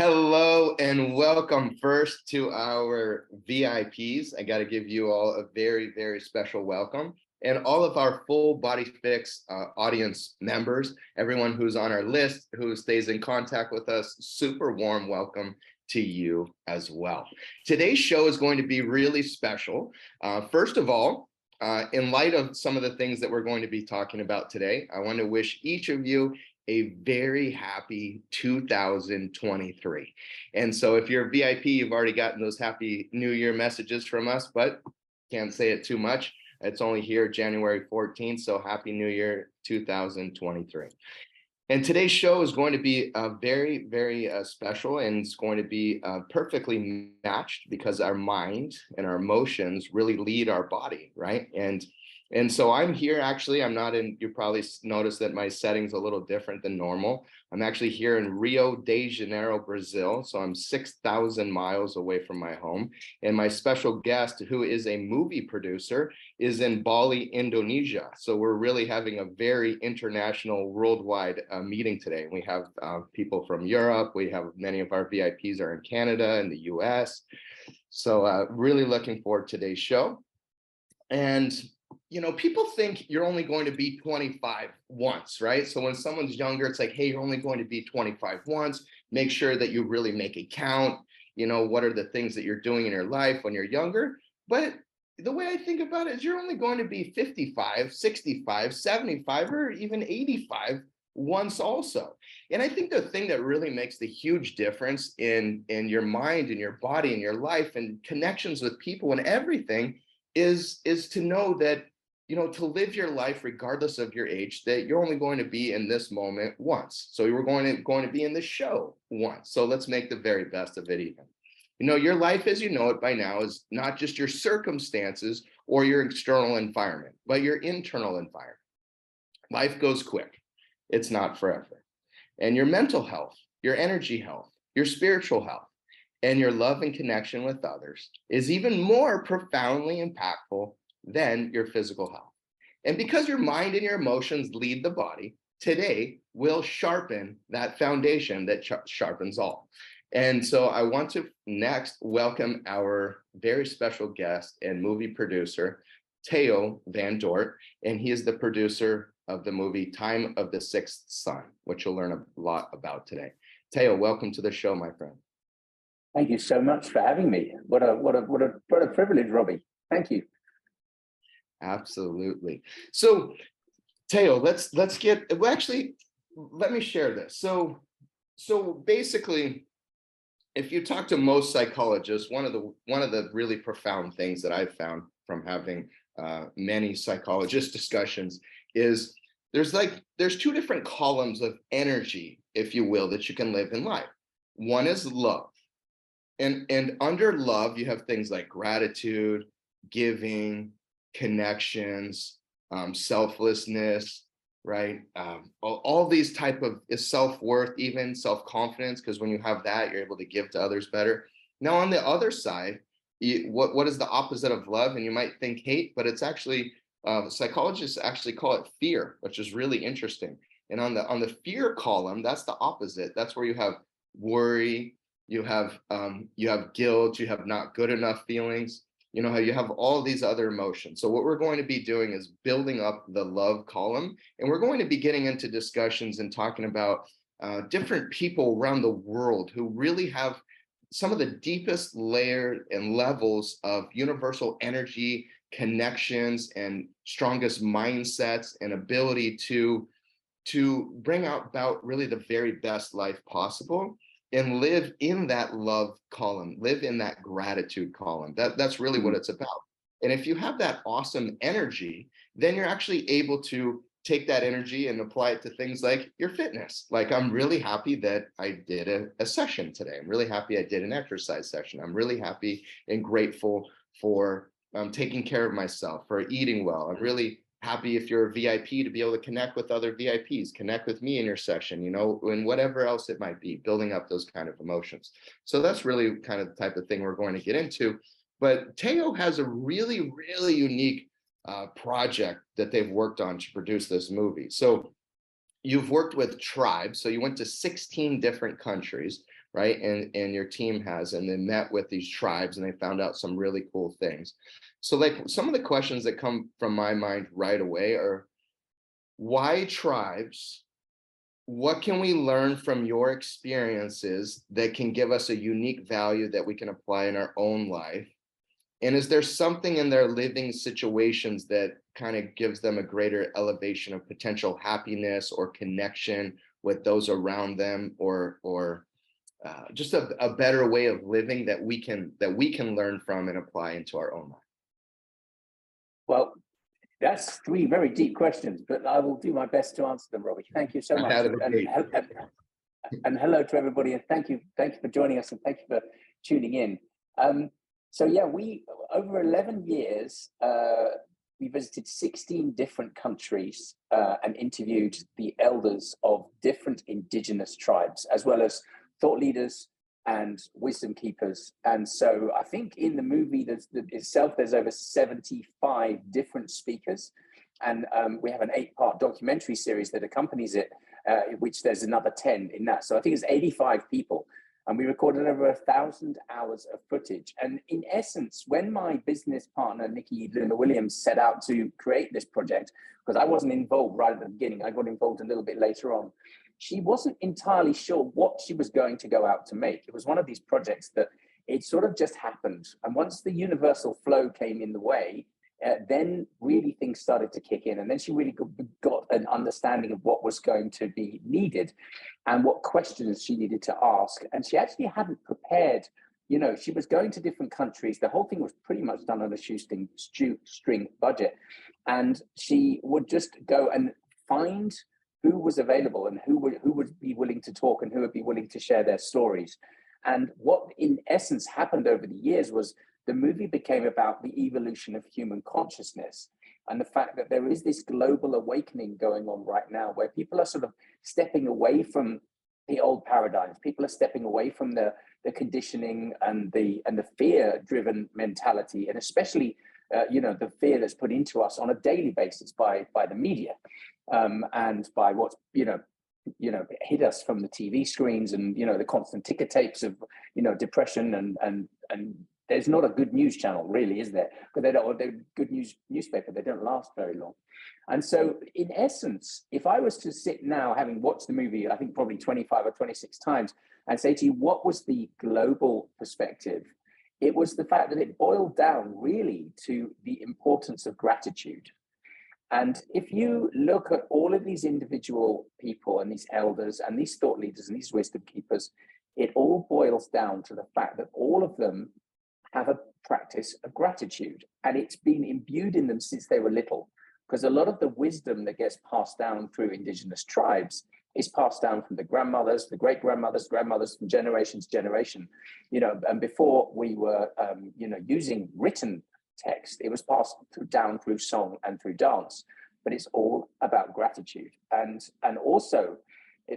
Hello and welcome first to our VIPs. I got to give you all a very, very special welcome. And all of our full Body Fix audience members, everyone who's on our list, who stays in contact with us, super warm welcome to you as well. Today's show is going to be really special. First of all, in light of some of the things that we're going to be talking about today, I want to wish each of you a very happy 2023. And so if you're a VIP, you've already gotten those happy New Year messages from us, but can't say it too much. It's only here January 14th. So happy New Year 2023. And today's show is going to be very, very special, and it's going to be perfectly matched because our mind and our emotions really lead our body, right? And so I'm here, actually, I'm not in, you probably noticed that my setting's a little different than normal. I'm actually here in Rio de Janeiro, Brazil. So I'm 6,000 miles away from my home. And my special guest, who is a movie producer, is in Bali, Indonesia. So we're really having a very international, worldwide meeting today. We have people from Europe. We have many of our VIPs are in Canada and the US. So really looking forward to today's show. And you know, people think you're only going to be 25 once, right? So when someone's younger, it's like, hey, you're only going to be 25 once. Make sure that you really make it count. You know, what are the things that you're doing in your life when you're younger? But the way I think about it is you're only going to be 55, 65, 75, or even 85 once also. And I think the thing that really makes the huge difference in your mind and your body and your life and connections with people and everything is to know that, you know, to live your life regardless of your age, that you're only going to be in this moment once. So you were going to be in this show once. So let's make the very best of it even. You know, your life as you know it by now is not just your circumstances or your external environment, but your internal environment. Life goes quick. It's not forever. And your mental health, your energy health, your spiritual health, and your love and connection with others is even more profoundly impactful than your physical health. And because your mind and your emotions lead the body, today will sharpen that foundation that sharpens all. And so I want to next welcome our very special guest and movie producer, Theo van Dort, and he is the producer of the movie Time of the Sixth Sun, which you'll learn a lot about today. Theo, welcome to the show, my friend. Thank you so much for having me. What a privilege, Robbie. Thank you. Absolutely. So, Theo, let's get. Well, actually, let me share this. So basically, if you talk to most psychologists, one of the really profound things that I've found from having many psychologist discussions is there's two different columns of energy, if you will, that you can live in life. One is love. And under love, you have things like gratitude, giving, connections, selflessness, right? All these type of self-worth, even self-confidence, because when you have that, you're able to give to others better. Now, on the other side, what is the opposite of love? And you might think hate, but it's actually, psychologists actually call it fear, which is really interesting. And on the fear column, that's the opposite. That's where you have worry, you have guilt, you have not good enough feelings, you know, how you have all these other emotions. So what we're going to be doing is building up the love column, and we're going to be getting into discussions and talking about different people around the world who really have some of the deepest layers and levels of universal energy, connections, and strongest mindsets and ability to bring about really the very best life possible and live in that love column, live in that gratitude column. That's really what it's about. And if you have that awesome energy, then you're actually able to take that energy and apply it to things like your fitness. Like, I'm really happy that I did a session today. I'm really happy I did an exercise session. I'm really happy and grateful for taking care of myself, for eating well. I'm really happy, if you're a VIP, to be able to connect with other VIPs, connect with me in your session, you know, and whatever else it might be, building up those kind of emotions. So that's really kind of the type of thing we're going to get into. But Theo has a really, really unique project that they've worked on to produce this movie. So you've worked with tribes. So you went to 16 different countries right? And your team has, and they met with these tribes and they found out some really cool things. So like some of the questions that come from my mind right away are, why tribes? What can we learn from your experiences that can give us a unique value that we can apply in our own life? And is there something in their living situations that kind of gives them a greater elevation of potential happiness or connection with those around them, or just a better way of living that we can learn from and apply into our own life? Well, that's three very deep questions, but I will do my best to answer them, Robbie. Thank you so much. And hello to everybody, and thank you for joining us, and thank you for tuning in. So yeah, we over 11 years, we visited 16 different countries and interviewed the elders of different indigenous tribes, as well as thought leaders and wisdom keepers. And so I think in the movie itself, there's over 75 different speakers. And we have an 8-part documentary series that accompanies it, which there's another 10 in that. So I think it's 85 people. And we recorded over 1,000 hours of footage. And in essence, when my business partner, Nikki Luna Williams, set out to create this project, because I wasn't involved right at the beginning, I got involved a little bit later on, she wasn't entirely sure what she was going to go out to make. It was one of these projects that it sort of just happened. And once the universal flow came in the way, then really things started to kick in. And then she really got an understanding of what was going to be needed and what questions she needed to ask. And she actually hadn't prepared, she was going to different countries. The whole thing was pretty much done on a shoestring budget. And she would just go and find who was available and who would be willing to talk and who would be willing to share their stories. And what in essence happened over the years was the movie became about the evolution of human consciousness and the fact that there is this global awakening going on right now where people are sort of stepping away from the old paradigms. People are stepping away from the conditioning and the fear-driven mentality, and especially the fear that's put into us on a daily basis by the media and by what's hit us from the TV screens and the constant ticker tapes of depression and there's not a good news channel really, is there? Because they're good news newspaper, they don't last very long. And so in essence, if I was to sit now, having watched the movie, I think probably 25 or 26 times, and say to you, what was the global perspective? It was the fact that it boiled down really to the importance of gratitude. And if you look at all of these individual people and these elders and these thought leaders and these wisdom keepers, it all boils down to the fact that all of them have a practice of gratitude. And it's been imbued in them since they were little, because a lot of the wisdom that gets passed down through indigenous tribes is passed down from the grandmothers, the great-grandmothers, grandmothers, from generation to generation. And before we were, using written text, it was passed down through song and through dance. But it's all about gratitude. And also,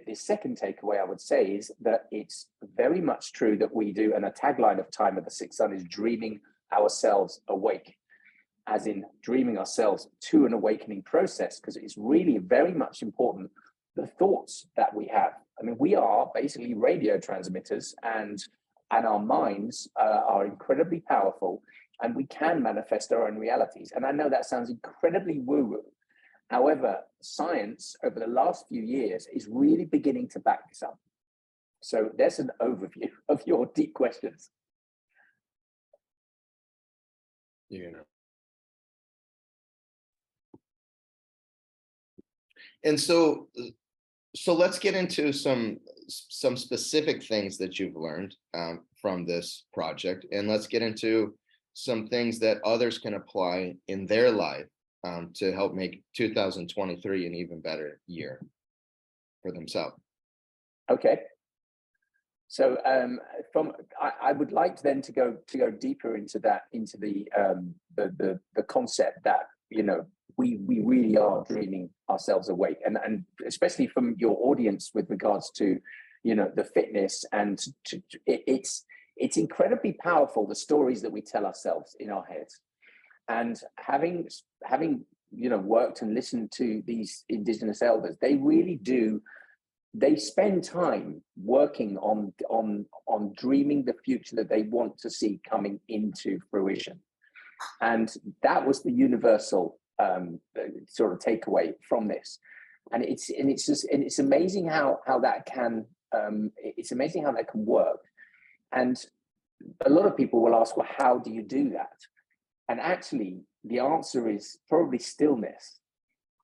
the second takeaway I would say is that it's very much true that we do, and a tagline of Time of the Sixth Sun is dreaming ourselves awake, as in dreaming ourselves to an awakening process, because it's really very much important, the thoughts that we have. I mean, we are basically radio transmitters, and our minds are incredibly powerful, and we can manifest our own realities. And I know that sounds incredibly woo-woo. However, science over the last few years is really beginning to back this up. So there's an overview of your deep questions. And so let's get into some specific things that you've learned from this project, and let's get into some things that others can apply in their life to help make 2023 an even better year for themselves. Okay. So I would like then to go deeper into that, into the concept that we really are dreaming ourselves awake, and especially from your audience with regards to the fitness, and it's incredibly powerful, the stories that we tell ourselves in our heads. And having worked and listened to these indigenous elders, they really do they spend time working on dreaming the future that they want to see coming into fruition. And that was the universal sort of takeaway from this. And it's amazing how that can work. And a lot of people will ask, well, how do you do that? And actually, the answer is probably stillness.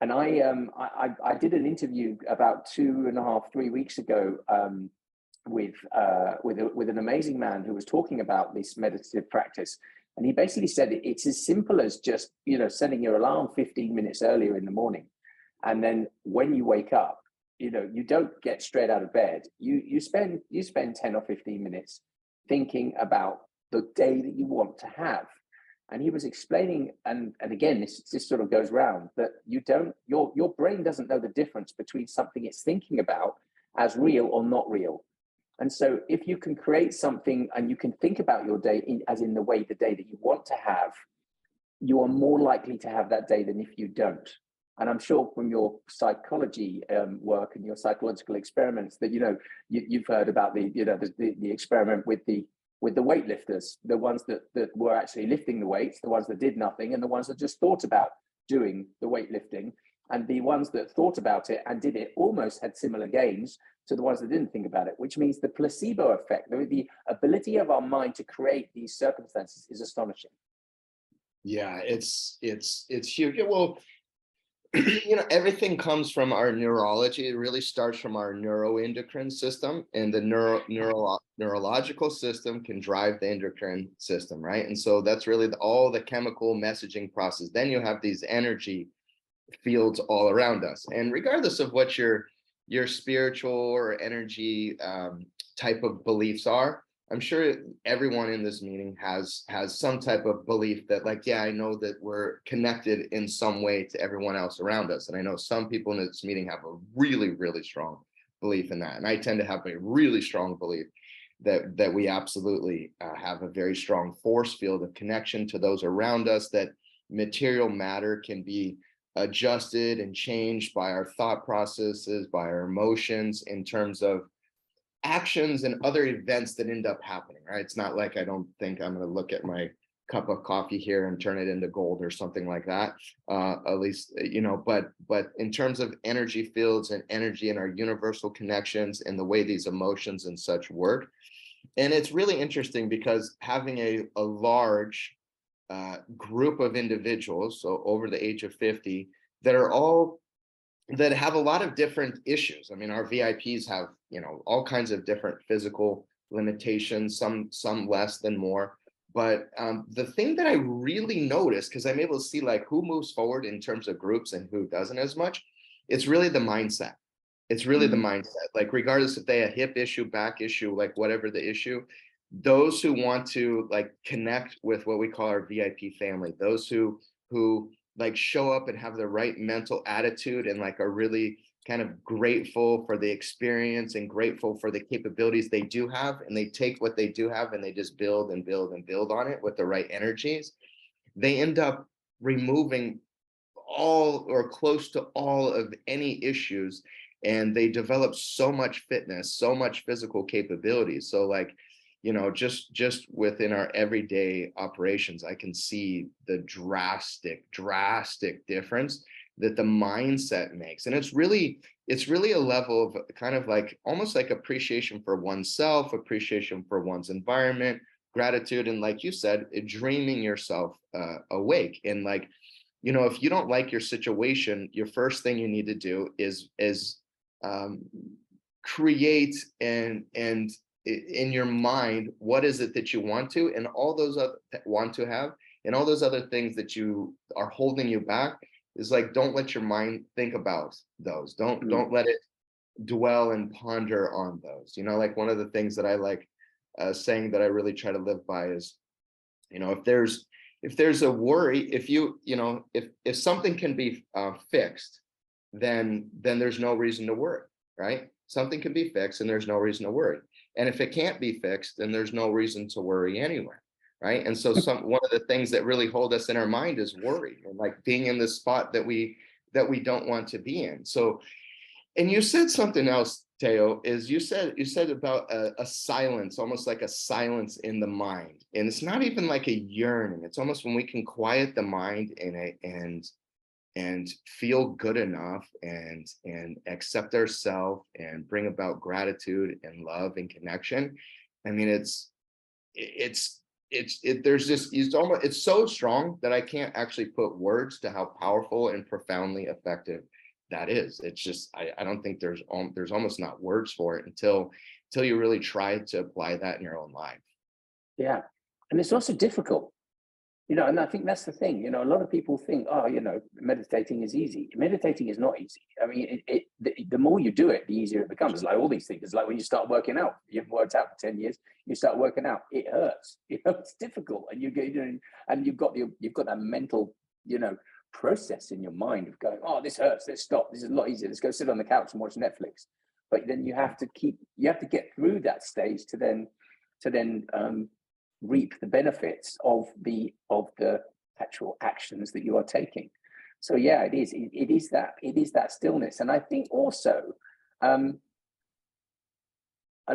And I did an interview about 2.5-3 weeks ago with an amazing man who was talking about this meditative practice. And he basically said it's as simple as just, setting your alarm 15 minutes earlier in the morning. And then when you wake up, you don't get straight out of bed. You spend 10 or 15 minutes thinking about the day that you want to have. And he was explaining, and again, this sort of goes round, that your brain doesn't know the difference between something it's thinking about as real or not real. And so if you can create something and you can think about your day as in the way the day that you want to have, you are more likely to have that day than if you don't. And I'm sure from your psychology work and your psychological experiments that, you've heard about the experiment with the weightlifters, the ones that were actually lifting the weights, the ones that did nothing, and the ones that just thought about doing the weightlifting. And the ones that thought about it and did it almost had similar gains to the ones that didn't think about it, which means the placebo effect, the ability of our mind to create these circumstances is astonishing. Yeah, it's huge. Well, everything comes from our neurology. It really starts from our neuroendocrine system, and the neurological system can drive the endocrine system, right? And so that's really all the chemical messaging process. Then you have these energy fields all around us, and regardless of what your spiritual or energy type of beliefs are, I'm sure everyone in this meeting has some type of belief that, like, yeah, I know that we're connected in some way to everyone else around us. And I know some people in this meeting have a really, really strong belief in that. And I tend to have a really strong belief that we absolutely have a very strong force field of connection to those around us, that material matter can be adjusted and changed by our thought processes, by our emotions, in terms of actions and other events that end up happening, right? It's not like I don't think I'm going to look at my cup of coffee here and turn it into gold or something like that. At least, but in terms of energy fields and energy and our universal connections and the way these emotions and such work. And it's really interesting because having a large group of individuals, so over the age of 50, that have a lot of different issues. I mean, our VIPs have, all kinds of different physical limitations, some less than more. But the thing that I really noticed, because I'm able to see like who moves forward in terms of groups and who doesn't as much, it's really the mindset. It's really the mindset. Like, regardless if they have a hip issue, back issue, like whatever the issue, those who want to like connect with what we call our VIP family, those who like show up and have the right mental attitude and like are really kind of grateful for the experience and grateful for the capabilities they do have, and they take what they do have and they just build and build and build on it with the right energies, they end up removing all or close to all of any issues, and they develop so much fitness, so much physical capabilities. So like, just within our everyday operations, I can see the drastic difference that the mindset makes. And it's really a level of kind of like almost like appreciation for oneself, appreciation for one's environment, gratitude, and like you said, dreaming yourself awake. And like, if you don't like your situation, your first thing you need to do is create and in your mind, what is it that you want to, and all those other want to have, and all those other things that you are holding you back, is like, don't let your mind think about those. Don't let it dwell and ponder on those. Like one of the things that I like saying that I really try to live by is, if there's a worry, if something can be fixed, then there's no reason to worry, right? Something can be fixed and there's no reason to worry. And if it can't be fixed, then there's no reason to worry anyway, right? And so one of the things that really hold us in our mind is worry, and like being in this spot that we don't want to be in. So And you said something else, Theo, is you said about a silence, almost like a silence in the mind. And it's not even like a yearning. It's almost when we can quiet the mind and feel good enough and accept ourselves and bring about gratitude and love and connection. I mean, there's this, it's so strong that I can't actually put words to how powerful and profoundly effective that is. It's just, I don't think there's almost not words for it until you really try to apply that in your own life. Yeah. And it's also difficult, and I think that's the thing. A lot of people think, oh, meditating is easy. Meditating is not easy. I mean, the more you do it, the easier it becomes. It's like all these things. It's like when you start working out, you've worked out for 10 years, you start working out, it hurts. It's difficult. And and you've got that mental, process in your mind of going, oh, this hurts, let's stop. This is a lot easier. Let's go sit on the couch and watch Netflix. But then you have to get through that stage to then reap the benefits of the actual actions that you are taking. So yeah, it is that stillness. And I think also a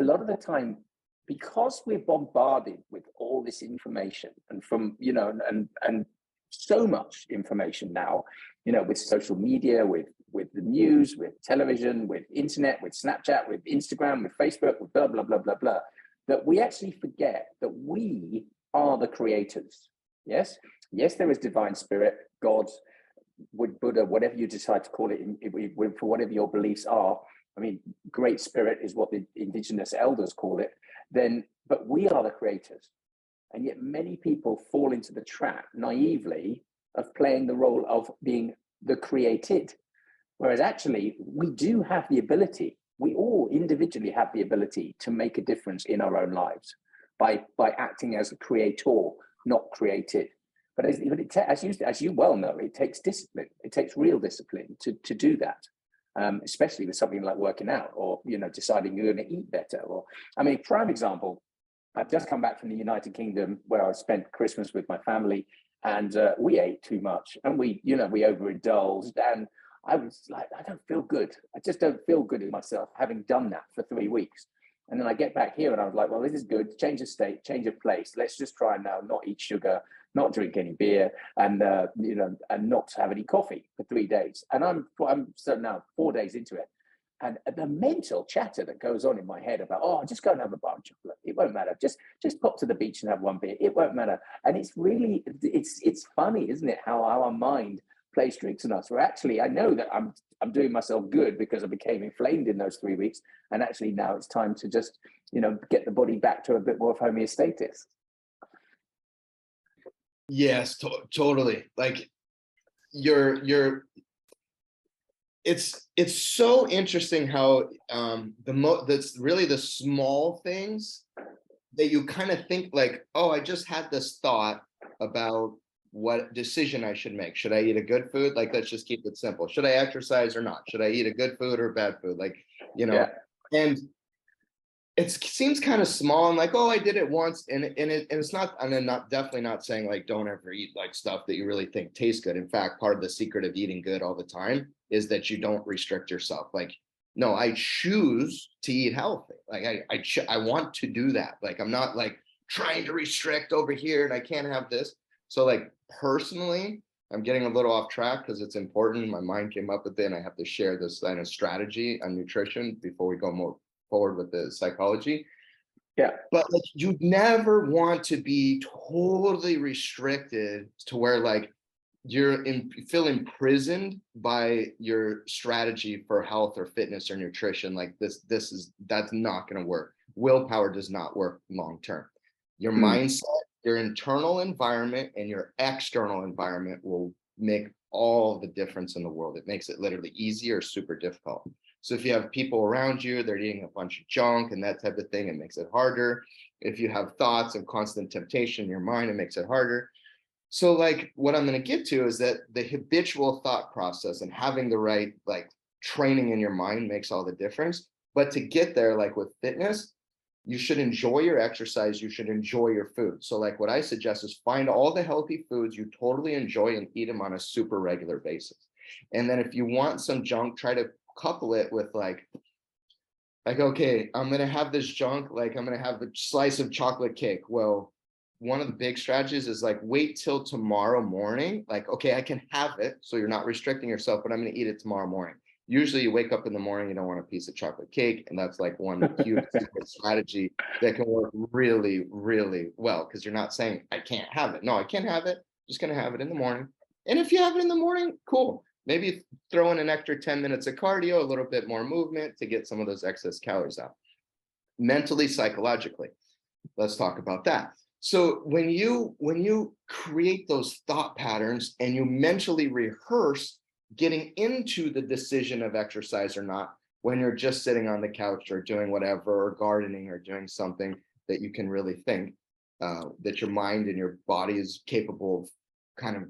lot of the time, because we're bombarded with all this information and from and so much information now, with social media, with the news, with television, with internet, with Snapchat, with Instagram, with Facebook, with blah blah blah blah blah, that we actually forget that we are the creators. Yes, there is divine spirit, God, Buddha, whatever you decide to call it, for whatever your beliefs are. I mean, great spirit is what the indigenous elders call it. But we are the creators. And yet many people fall into the trap naively of playing the role of being the created. Whereas actually, we do have the ability, we all individually have the ability to make a difference in our own lives by acting as a creator, not created. But as you well know, it takes discipline. It takes real discipline to do that, especially with something like working out or, deciding you're going to eat better. Or, I mean, prime example, I've just come back from the United Kingdom where I spent Christmas with my family, and we ate too much and we overindulged, and I was like, I don't feel good. I just don't feel good in myself having done that for 3 weeks. And then I get back here and I was like, well, this is good. Change of state, change of place. Let's just try now not eat sugar, not drink any beer, and and not have any coffee for 3 days. And I'm so now 4 days into it. And the mental chatter that goes on in my head about, oh, just go and have a bar of chocolate. It won't matter. Just pop to the beach and have one beer. It won't matter. And it's really, it's funny, isn't it? How our mind plays tricks on us. Where actually, I know that I'm doing myself good because I became inflamed in those 3 weeks. And actually now it's time to just, get the body back to a bit more of homeostasis. Yes, totally. Like it's so interesting how that's really the small things that you kind of think like, oh, I just had this thought about what decision I should make. Should I eat a good food? Like, let's just keep it simple. Should I exercise or not? Should I eat a good food or bad food? Like, Yeah. And it seems kind of small and like, oh, I did it once, and it's not. I'm definitely not saying like don't ever eat like stuff that you really think tastes good. In fact, part of the secret of eating good all the time is that you don't restrict yourself. Like, no, I choose to eat healthy. Like I want to do that. Like I'm not like trying to restrict over here and I can't have this. So like personally, I'm getting a little off track because it's important. My mind came up with it, and I have to share this kind of strategy on nutrition before we go more forward with the psychology. Yeah. But like you never want to be totally restricted to where like feel imprisoned by your strategy for health or fitness or nutrition. Like that's not going to work. Willpower does not work long term. Your mindset, your internal environment, and your external environment will make all the difference in the world. It makes it literally easier or super difficult. So if you have people around you, they're eating a bunch of junk and that type of thing, it makes it harder. If you have thoughts of constant temptation in your mind, it makes it harder. So like what I'm going to get to is that the habitual thought process and having the right like training in your mind makes all the difference. But to get there, like with fitness, you should enjoy your exercise. You should enjoy your food. So like what I suggest is find all the healthy foods you totally enjoy and eat them on a super regular basis. And then if you want some junk, try to couple it with like, okay, I'm gonna have this junk, like I'm gonna have a slice of chocolate cake. Well, one of the big strategies is like, wait till tomorrow morning. Like, okay, I can have it, so you're not restricting yourself, but I'm gonna eat it tomorrow morning. Usually you wake up in the morning, you don't want a piece of chocolate cake, and that's like one huge strategy that can work really, really well, because you're not saying I can't have it. No, I can't have it. Just gonna have it in the morning. And if you have it in the morning, cool. Maybe throw in an extra 10 minutes of cardio, a little bit more movement to get some of those excess calories out. Mentally, psychologically, let's talk about that. So when you create those thought patterns and you mentally rehearse getting into the decision of exercise or not, when you're just sitting on the couch or doing whatever, or gardening, or doing something that you can really think, that your mind and your body is capable of kind of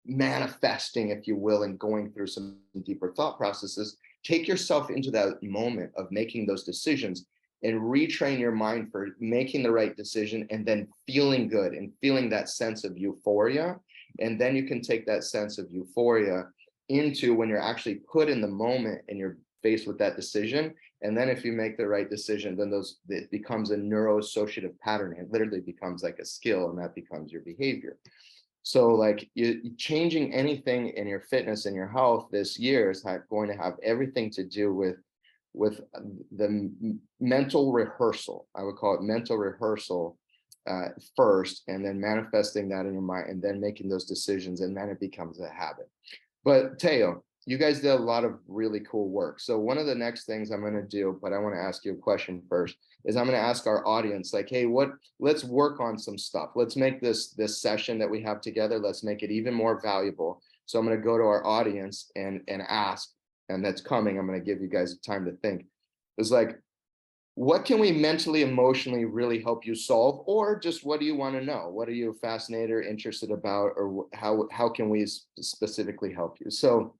manifesting, if you will, and going through some deeper thought processes, take yourself into that moment of making those decisions and retrain your mind for making the right decision, and then feeling good and feeling that sense of euphoria. And then you can take that sense of euphoria into when you're actually put in the moment and you're faced with that decision. And then if you make the right decision, then it becomes a neuroassociative pattern. It literally becomes like a skill, and that becomes your behavior. So like you changing anything in your fitness and your health this year is going to have everything to do with the mental rehearsal. I would call it mental rehearsal first, and then manifesting that in your mind, and then making those decisions, and then it becomes a habit. But Theo, you guys did a lot of really cool work. So one of the next things I'm going to do, but I want to ask you a question first, is I'm going to ask our audience, like, hey, let's work on some stuff. Let's make this session that we have together, let's make it even more valuable. So I'm going to go to our audience and ask, and that's coming. I'm going to give you guys time to think. It's like, what can we mentally, emotionally really help you solve? Or just what do you want to know? What are you fascinated or interested about? Or how can we specifically help you? So,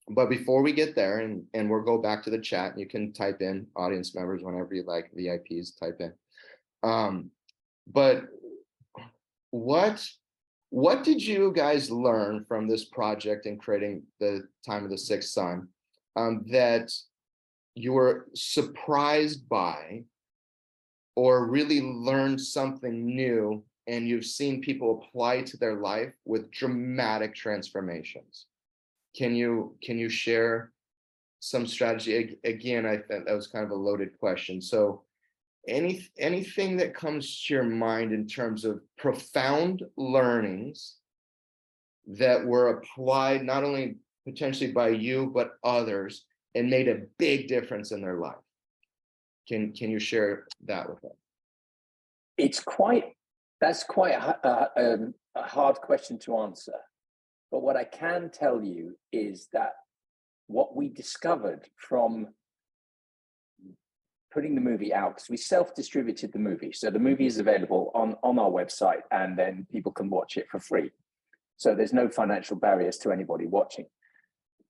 but before we get there, and we'll go back to the chat, you can type in, audience members, whenever you like, VIPs, type in. But what did you guys learn from this project in creating the Time of the Sixth Sun that you were surprised by, or really learned something new and you've seen people apply to their life with dramatic transformations? Can you share some strategy? Again, I think that was kind of a loaded question. So anything that comes to your mind in terms of profound learnings that were applied not only potentially by you, but others, and made a big difference in their life? Can you share that with us? That's quite a hard question to answer. But what I can tell you is that what we discovered from putting the movie out, because we self-distributed the movie. So the movie is available on our website, and then people can watch it for free. So there's no financial barriers to anybody watching.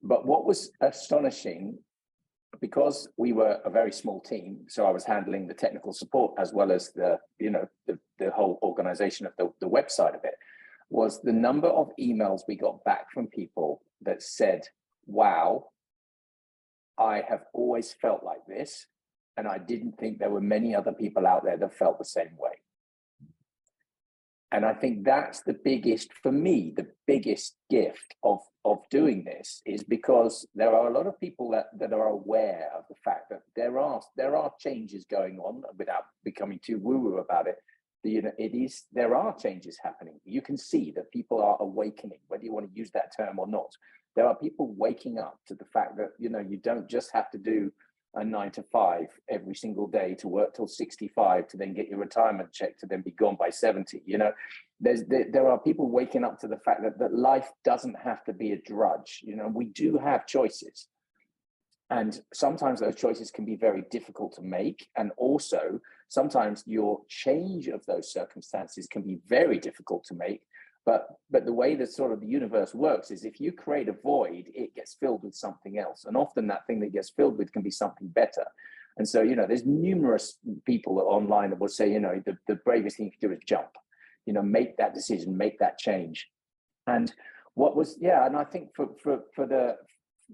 But what was astonishing, because we were a very small team, so I was handling the technical support as well as the whole organization of the website of it, was the number of emails we got back from people that said, wow, I have always felt like this, and I didn't think there were many other people out there that felt the same way. And I think that's the biggest, for me, the biggest gift of doing this, is because there are a lot of people that are aware of the fact that there are changes going on, without becoming too woo-woo about it. There are changes happening. You can see that people are awakening, whether you want to use that term or not. There are people waking up to the fact that, you don't just have to do a 9 to 5 every single day to work till 65 to then get your retirement check to then be gone by 70. There are people waking up to the fact that life doesn't have to be a drudge. We do have choices, and sometimes those choices can be very difficult to make, and also sometimes your change of those circumstances can be very difficult to make. But the way that sort of the universe works is, if you create a void, it gets filled with something else. And often that thing that gets filled with can be something better. And so, there's numerous people online that will say, the bravest thing you can do is jump, make that decision, make that change. And and I think for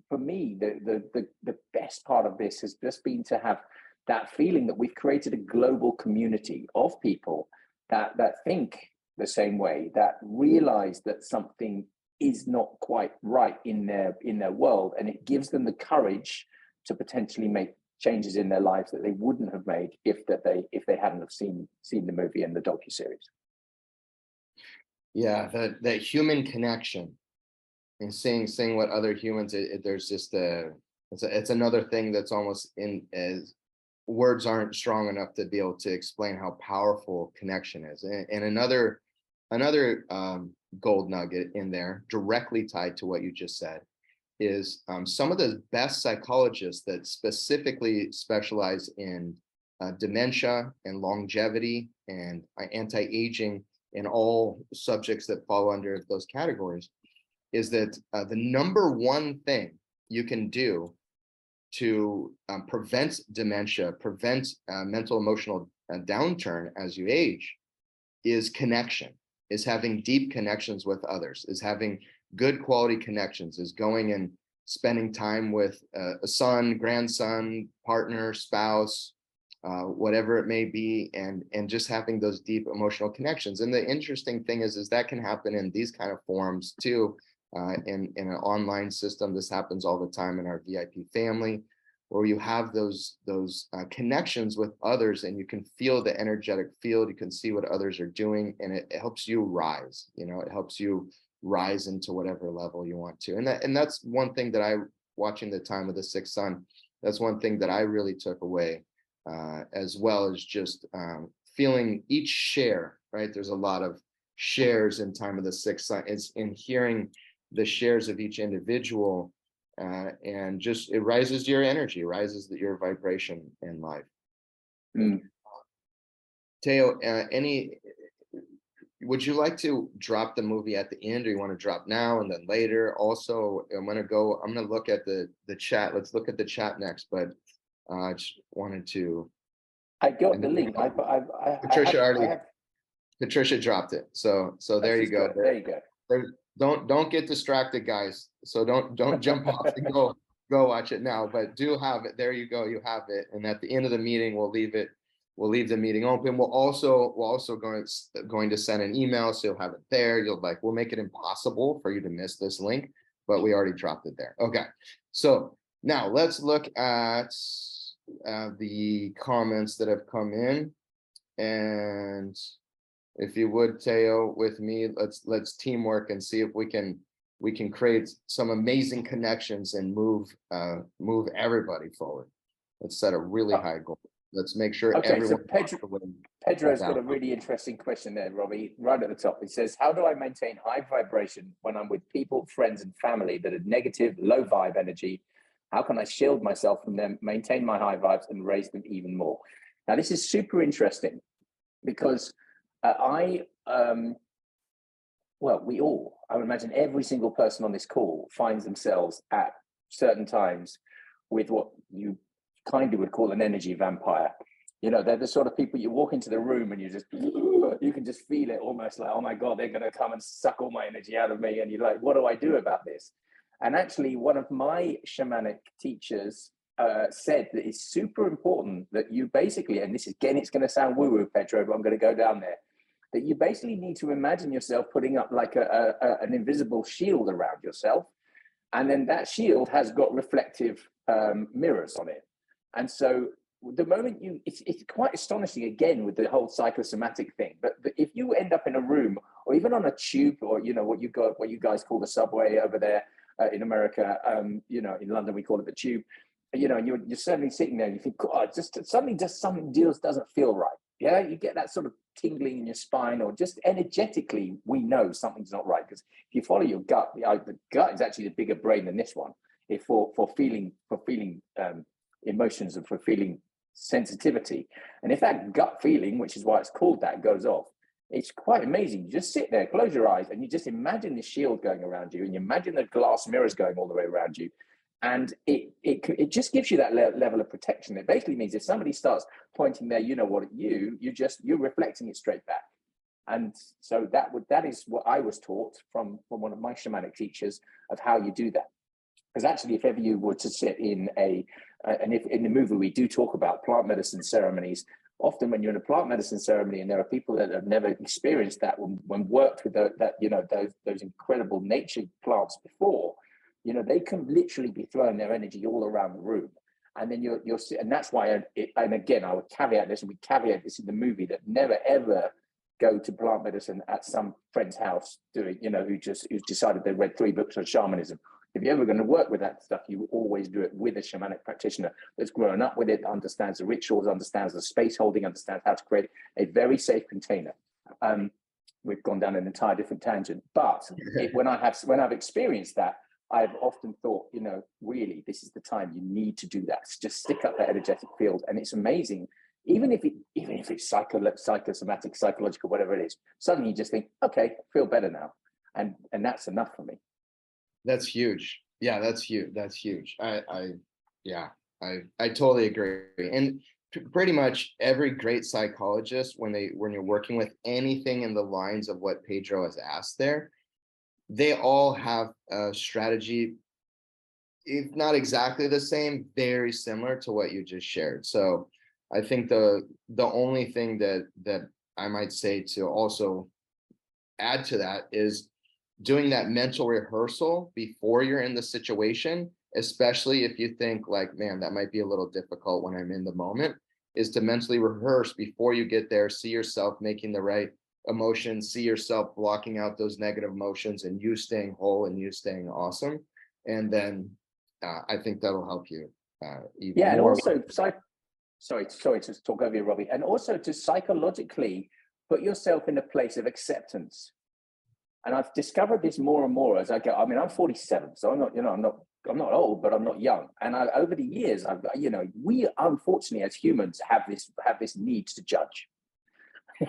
for me, the best part of this has just been to have that feeling that we've created a global community of people that think the same way, that realize that something is not quite right in their world, and it gives them the courage to potentially make changes in their lives that they wouldn't have made if they hadn't have seen the movie and the docuseries. Yeah, the human connection and seeing what other humans, there's just it's another thing that's almost as words aren't strong enough to be able to explain how powerful connection is. And another gold nugget in there, directly tied to what you just said, is some of the best psychologists that specifically specialize in dementia and longevity and anti-aging and all subjects that fall under those categories, is that the number one thing you can do to prevent dementia, prevent mental emotional downturn as you age, is connection, is having deep connections with others, is having good quality connections, is going and spending time with a son, grandson, partner, spouse, whatever it may be, and just having those deep emotional connections. And the interesting thing is that can happen in these kind of forums too. In an online system, this happens all the time in our VIP family, where you have those connections with others, and you can feel the energetic field, you can see what others are doing, and it helps you rise. It helps you rise into whatever level you want to. And that's one thing that watching the time of the Sixth Sun, that's one thing that I really took away, as well as just feeling each share, right? There's a lot of shares in time of the Sixth Sun. It's in hearing the shares of each individual, and just it rises your energy, rises your vibration in life. Theo, would you like to drop the movie at the end, or you want to drop now and then later? Also, I'm going to look at the chat. Let's look at the chat next, but I just wanted to. I got the link. Patricia dropped it. So there you go. There you go. Don't get distracted, guys. So don't jump off and go watch it now, but do have it. There you go. You have it. And at the end of the meeting, we'll leave the meeting open. We're also going to send an email, so you'll have it there. We'll make it impossible for you to miss this link, but we already dropped it there. Okay. So now let's look at the comments that have come in. And if you would, Theo, with me, let's teamwork and see if we can create some amazing connections and move everybody forward. Let's set a really high goal. Let's make sure everyone. So Pedro's got a really interesting question there, Robbie, right at the top. He says, how do I maintain high vibration when I'm with people, friends, and family that are negative, low vibe energy? How can I shield myself from them, maintain my high vibes, and raise them even more? Now, this is super interesting because I would imagine every single person on this call finds themselves at certain times with what you kind of would call an energy vampire. They're the sort of people you walk into the room and you can just feel it, almost like, oh my God, they're going to come and suck all my energy out of me. And you're like, what do I do about this? And actually, one of my shamanic teachers said that it's super important that you basically, and this is, again, it's going to sound woo-woo, Pedro, but I'm going to go down there, that you basically need to imagine yourself putting up like an invisible shield around yourself. And then that shield has got reflective mirrors on it. And so the moment it's quite astonishing, again, with the whole psychosomatic thing, but if you end up in a room or even on a tube, or, what you guys call the subway over there in America, in London, we call it the tube, and you're certainly sitting there and you think, God, just suddenly just something doesn't feel right. Yeah, you get that sort of tingling in your spine, or just energetically, we know something's not right. Because if you follow your gut, the gut is actually the bigger brain than this one. If for feeling emotions and for feeling sensitivity, and if that gut feeling, which is why it's called that, goes off, it's quite amazing. You just sit there, close your eyes, and you just imagine the shield going around you, and you imagine the glass mirrors going all the way around you. And it just gives you that level of protection. It basically means if somebody starts pointing their you're reflecting it straight back. And so that is what I was taught from one of my shamanic teachers of how you do that. Because actually, if ever you were to sit in and if in the movie we do talk about plant medicine ceremonies, often when you're in a plant medicine ceremony and there are people that have never experienced that, when worked with those incredible nature plants before, they can literally be throwing their energy all around the room. And then you're and that's why, and again, I would caveat this, and we caveat this in the movie, that never ever go to plant medicine at some friend's house doing, who's decided they read 3 books on shamanism. If you're ever going to work with that stuff, you always do it with a shamanic practitioner that's grown up with it, understands the rituals, understands the space holding, understands how to create a very safe container. We've gone down an entire different tangent, but when I've experienced that, I've often thought, really, this is the time you need to do that. Just stick up that energetic field, and it's amazing. Even if it's psychosomatic, psychological, whatever it is, suddenly you just think, okay, I feel better now, and that's enough for me. That's huge. Yeah, that's huge. That's huge. I totally agree. And pretty much every great psychologist, when you're working with anything in the lines of what Pedro has asked there, they all have a strategy, if not exactly the same, very similar to what you just shared. So I think the only thing that I might say to also add to that is doing that mental rehearsal before you're in the situation, especially if you think like, man, that might be a little difficult when I'm in the moment, is to mentally rehearse before you get there, see yourself making the right emotions, see yourself blocking out those negative emotions, and you staying whole and you staying awesome. And then I think that'll help you even more. And also, sorry to talk over you, Robbie, and also to psychologically put yourself in a place of acceptance. And I've discovered this more and more as I go. I mean, I'm 47, so I'm not old, but I'm not young. And over the years, we unfortunately as humans have this need to judge.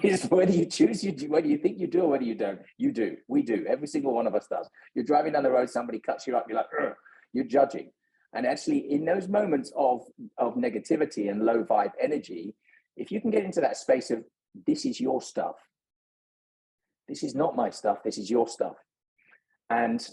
It's whether you choose, you do, whether you think you do or whether you don't. You do. We do. Every single one of us does. You're driving down the road, somebody cuts you up, you're like, ugh, you're judging. And actually, in those moments of negativity and low vibe energy, if you can get into that space of, this is your stuff. This is not my stuff. This is your stuff. And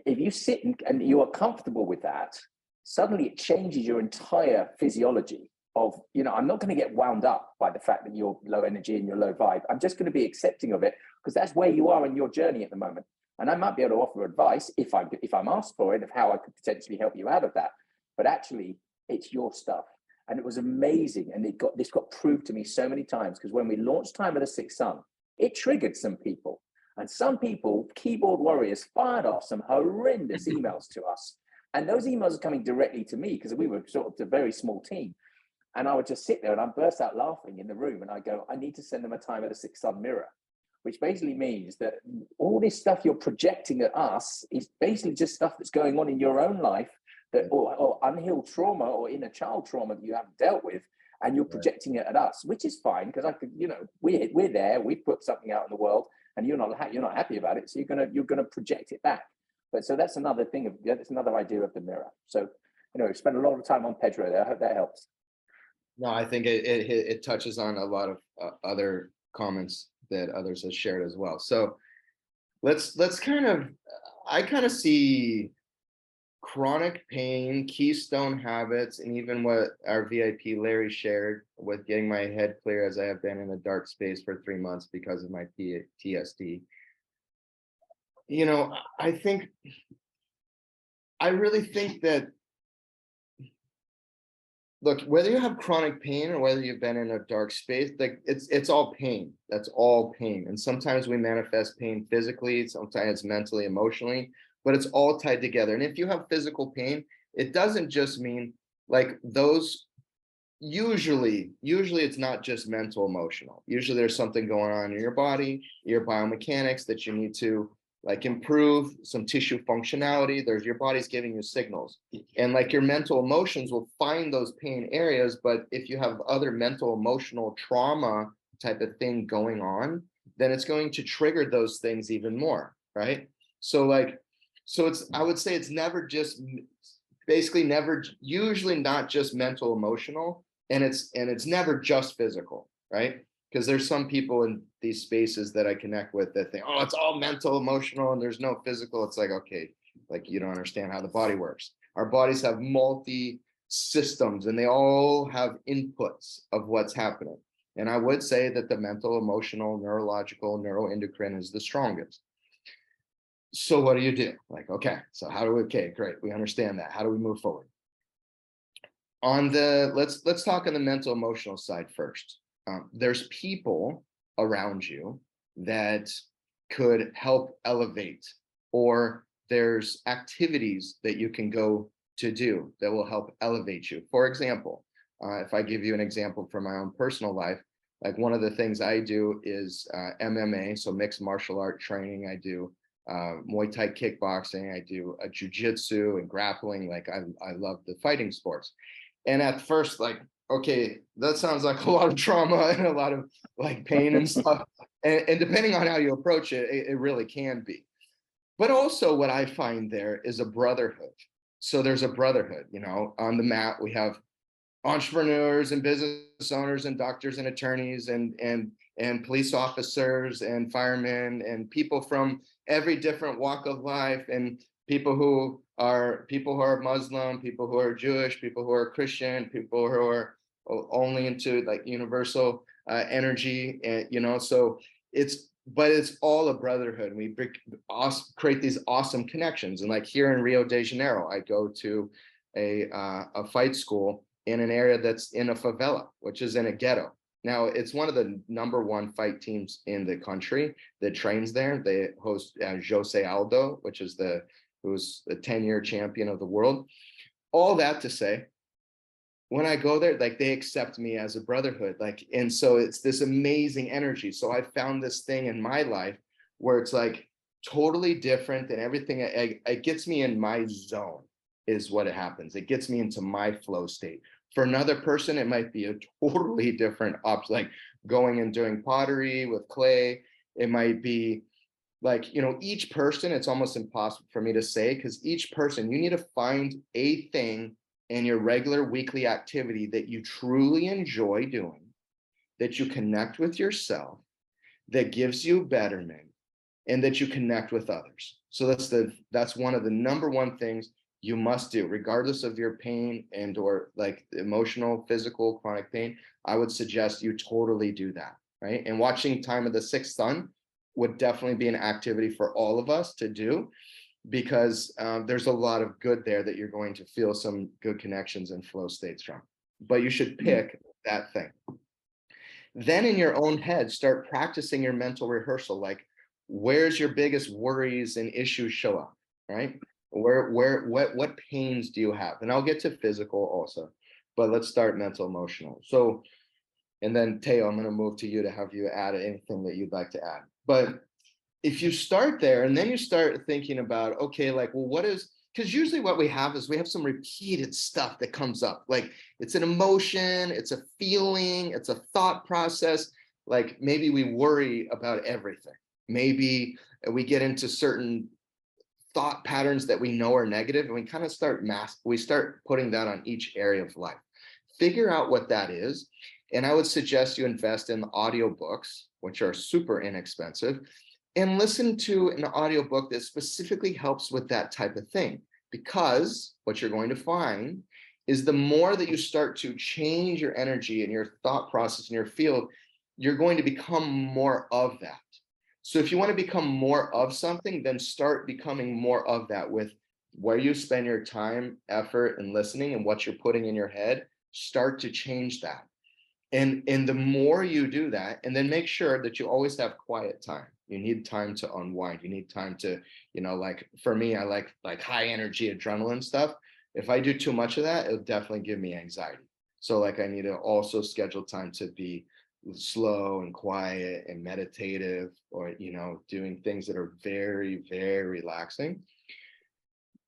if you sit and you are comfortable with that, suddenly it changes your entire physiology of, I'm not going to get wound up by the fact that you're low energy and you're low vibe. I'm just going to be accepting of it because that's where you are in your journey at the moment. And I might be able to offer advice if I'm asked for it, of how I could potentially help you out of that. But actually, it's your stuff. And it was amazing. And this got proved to me so many times, because when we launched Time of the Sixth Sun, it triggered some people. And some people, keyboard warriors, fired off some horrendous emails to us. And those emails are coming directly to me because we were sort of a very small team. And I would just sit there and I'd burst out laughing in the room. And I go, I need to send them a Time of the Sixth Sun mirror, which basically means that all this stuff you're projecting at us is basically just stuff that's going on in your own life, that or unhealed trauma or inner child trauma that you haven't dealt with. And you're projecting it at us, which is fine, because I could, we're there, we put something out in the world, and you're not happy about it, so you're gonna project it back. But so that's another thing that's another idea of the mirror. So spend a lot of time on Pedro there. I hope that helps. No, I think it touches on a lot of other comments that others have shared as well. So let's I kind of see chronic pain, keystone habits, and even what our VIP Larry shared with getting my head clear, as I have been in a dark space for 3 months because of my PTSD. I really think that, look, whether you have chronic pain or whether you've been in a dark space, like it's all pain. That's all pain. And sometimes we manifest pain physically, sometimes mentally, emotionally, but it's all tied together. And if you have physical pain, it doesn't just mean like those, usually it's not just mental, emotional. Usually there's something going on in your body, your biomechanics that you need to like improve, some tissue functionality. There's your body's giving you signals, and like your mental emotions will find those pain areas. But if you have other mental emotional trauma type of thing going on, then it's going to trigger those things even more, right? So it's, I would say it's never just, basically never, usually not just mental, emotional, and it's never just physical, right? Because there's some people in these spaces that I connect with that think, oh, it's all mental, emotional, and there's no physical. It's like, okay, Like, you don't understand how the body works. Our bodies have multi systems and they all have inputs of what's happening. And I would say that the mental, emotional, neurological, neuroendocrine is the strongest. So what do you do? Like, okay, so how do we, okay, great. We understand that. How do we move forward? On the, let's talk on the mental, emotional side first. There's people around you that could help elevate, or there's activities that you can go to do that will help elevate you. For example, if I give you an example from my own personal life, like one of the things I do is MMA, so mixed martial art training. I do Muay Thai kickboxing. I do a jiu-jitsu and grappling. Like I love the fighting sports. And at first, like, okay, that sounds like a lot of trauma and a lot of like pain and stuff. And depending on how you approach it, it really can be. But also what I find there is a brotherhood. So there's a brotherhood, you know, on the mat, we have entrepreneurs and business owners and doctors and attorneys and police officers and firemen and people from every different walk of life, and people who are Muslim, people who are Jewish, people who are Christian, people who are only into like universal energy, and you know, so it's all a brotherhood. We create these awesome connections. And like here in Rio de Janeiro, I go to a fight school in an area that's in a favela, which is in a ghetto. Now, it's one of the #1 fight teams in the country that trains there. They host Jose Aldo, who's the 10-year champion of the world. All that to say, when I go there, like they accept me as a brotherhood, like, and so it's this amazing energy. So I found this thing in my life where it's like totally different than everything. It gets me in my zone is what it happens. It gets me into my flow state. For another person, it might be a totally different option, like going and doing pottery with clay. It might be like, you know, each person, it's almost impossible for me to say, because each person, you need to find a thing in your regular weekly activity that you truly enjoy doing, that you connect with yourself, that gives you betterment, and that you connect with others. So that's one of the #1 things you must do, regardless of your pain and or like emotional, physical, chronic pain. I would suggest you totally do that, right? And watching Time of the Sixth Sun would definitely be an activity for all of us to do, because there's a lot of good there that you're going to feel some good connections and flow states from. But you should pick that thing. Then in your own head, start practicing your mental rehearsal. Like, where's your biggest worries and issues show up, right? What pains do you have? And I'll get to physical also, but let's start mental, emotional. So, and then Theo, I'm going to move to you to have you add anything that you'd like to add. But if you start there and then you start thinking about, okay, like, well, what is, because usually what we have is we have some repeated stuff that comes up. Like it's an emotion, it's a feeling, it's a thought process. Like maybe we worry about everything. Maybe we get into certain thought patterns that we know are negative, and we kind of start putting that on each area of life. Figure out what that is. And I would suggest you invest in the audiobooks, which are super inexpensive, and listen to an audiobook that specifically helps with that type of thing. Because what you're going to find is the more that you start to change your energy and your thought process in your field, you're going to become more of that. So if you want to become more of something, then start becoming more of that with where you spend your time, effort, and listening, and what you're putting in your head. Start to change that. And the more you do that, and then make sure that you always have quiet time. You need time to unwind. You need time to, you know, like for me, I like high energy adrenaline stuff. If I do too much of that, it'll definitely give me anxiety. So like I need to also schedule time to be slow and quiet and meditative, or, you know, doing things that are very, very relaxing.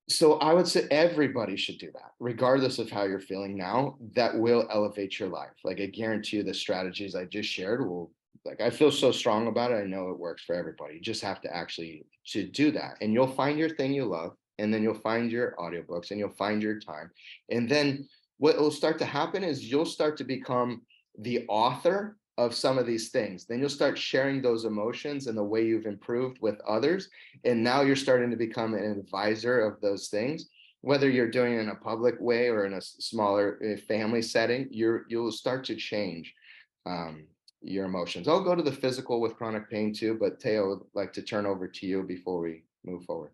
So I would say everybody should do that, regardless of how you're feeling now. That will elevate your life. Like I guarantee you the strategies I just shared will, like I feel so strong about it. I know it works for everybody. You just have to actually to do that. And you'll find your thing you love, and then you'll find your audiobooks, and you'll find your time. And then what will start to happen is you'll start to become the author of some of these things. Then you'll start sharing those emotions and the way you've improved with others. And now you're starting to become an advisor of those things. Whether you're doing it in a public way or in a smaller family setting, you'll start to change your emotions. I'll go to the physical with chronic pain too, but Theo, would like to turn over to you before we move forward.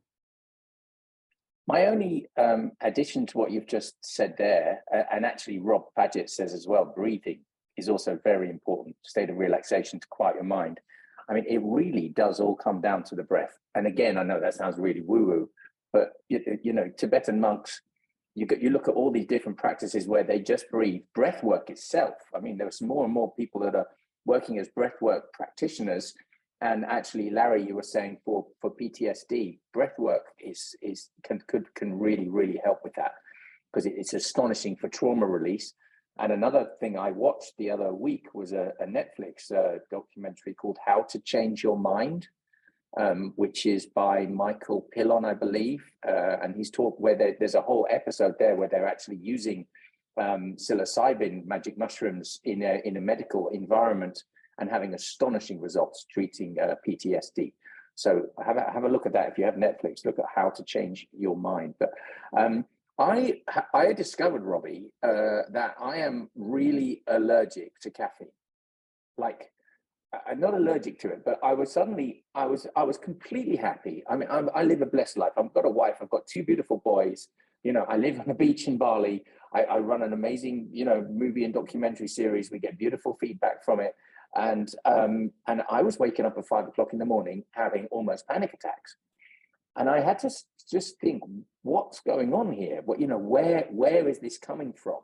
My only addition to what you've just said there, and actually Rob Paget says as well, breathing is also very important, state of relaxation to quiet your mind. I mean, it really does all come down to the breath. And again, I know that sounds really woo-woo, but you know, Tibetan monks, you look at all these different practices where they just breathe. Breathwork itself, I mean, there's more and more people that are working as breathwork practitioners. And actually, Larry, you were saying for PTSD, breathwork can really help with that, because it's astonishing for trauma release. And another thing I watched the other week was a Netflix documentary called How to Change Your Mind, which is by Michael Pillon, I believe. And he's talked where there's a whole episode there where they're actually using psilocybin magic mushrooms in a medical environment and having astonishing results treating PTSD. So have a look at that. If you have Netflix, look at How to Change Your Mind. But I discovered, Robbie, that I am really allergic to caffeine. Like, I'm not allergic to it, but I was completely happy. I mean, I live a blessed life. I've got a wife. I've got two beautiful boys. You know, I live on a beach in Bali. I run an amazing, you know, movie and documentary series. We get beautiful feedback from it. And I was waking up at 5 o'clock in the morning having almost panic attacks. And I had to just think, what's going on here? What, you know, where is this coming from?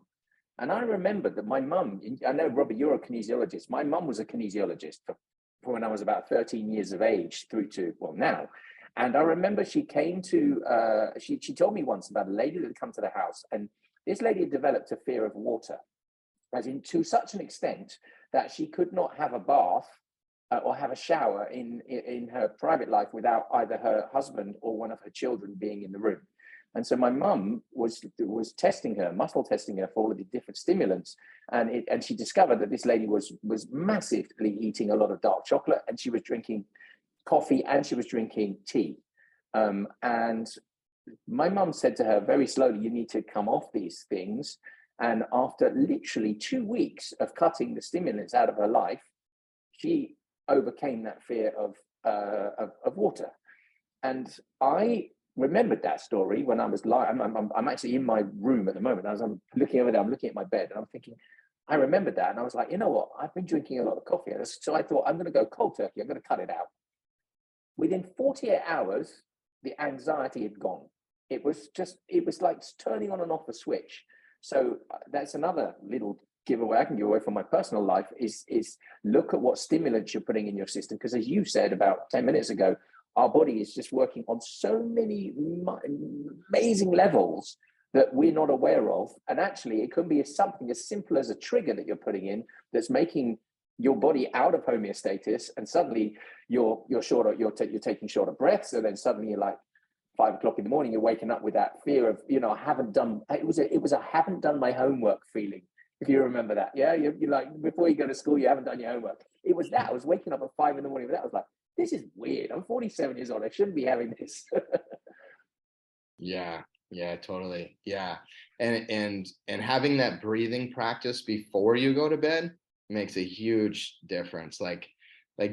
And I remembered that my mum, I know, Robbie, you're a kinesiologist. My mum was a kinesiologist for when I was about 13 years of age through to, well, now. And I remember she came to, she told me once about a lady that had come to the house, and this lady had developed a fear of water, as in to such an extent that she could not have a bath or have a shower in her private life without either her husband or one of her children being in the room. And so my mum was testing her, muscle testing her for all of the different stimulants, and she discovered that this lady was massively eating a lot of dark chocolate, and she was drinking coffee, and she was drinking tea. And my mum said to her very slowly, "You need to come off these things." And after literally 2 weeks of cutting the stimulants out of her life, she overcame that fear of water. And I remembered that story when I was lying. I'm actually in my room at the moment. As I'm looking over there, I'm looking at my bed, and I'm thinking, I remembered that. And I was like, you know what? I've been drinking a lot of coffee. So I thought, I'm going to go cold turkey. I'm going to cut it out. Within 48 hours, the anxiety had gone. It was like turning on and off a switch. So that's another little giveaway I can give away from my personal life is look at what stimulants you're putting in your system. Because as you said about 10 minutes ago, our body is just working on so many amazing levels that we're not aware of. And actually, it could be something as simple as a trigger that you're putting in that's making your body out of homeostasis, and suddenly you're taking shorter breaths, and then suddenly you're like 5 o'clock in the morning, you're waking up with that fear of, you know, I haven't done my homework feeling. If you remember that, yeah, you're like, before you go to school, you haven't done your homework. It was that. I was waking up at 5 in the morning with that. I was like, this is weird. I'm 47 years old. I shouldn't be having this. Yeah, totally. Yeah. And having that breathing practice before you go to bed makes a huge difference. Like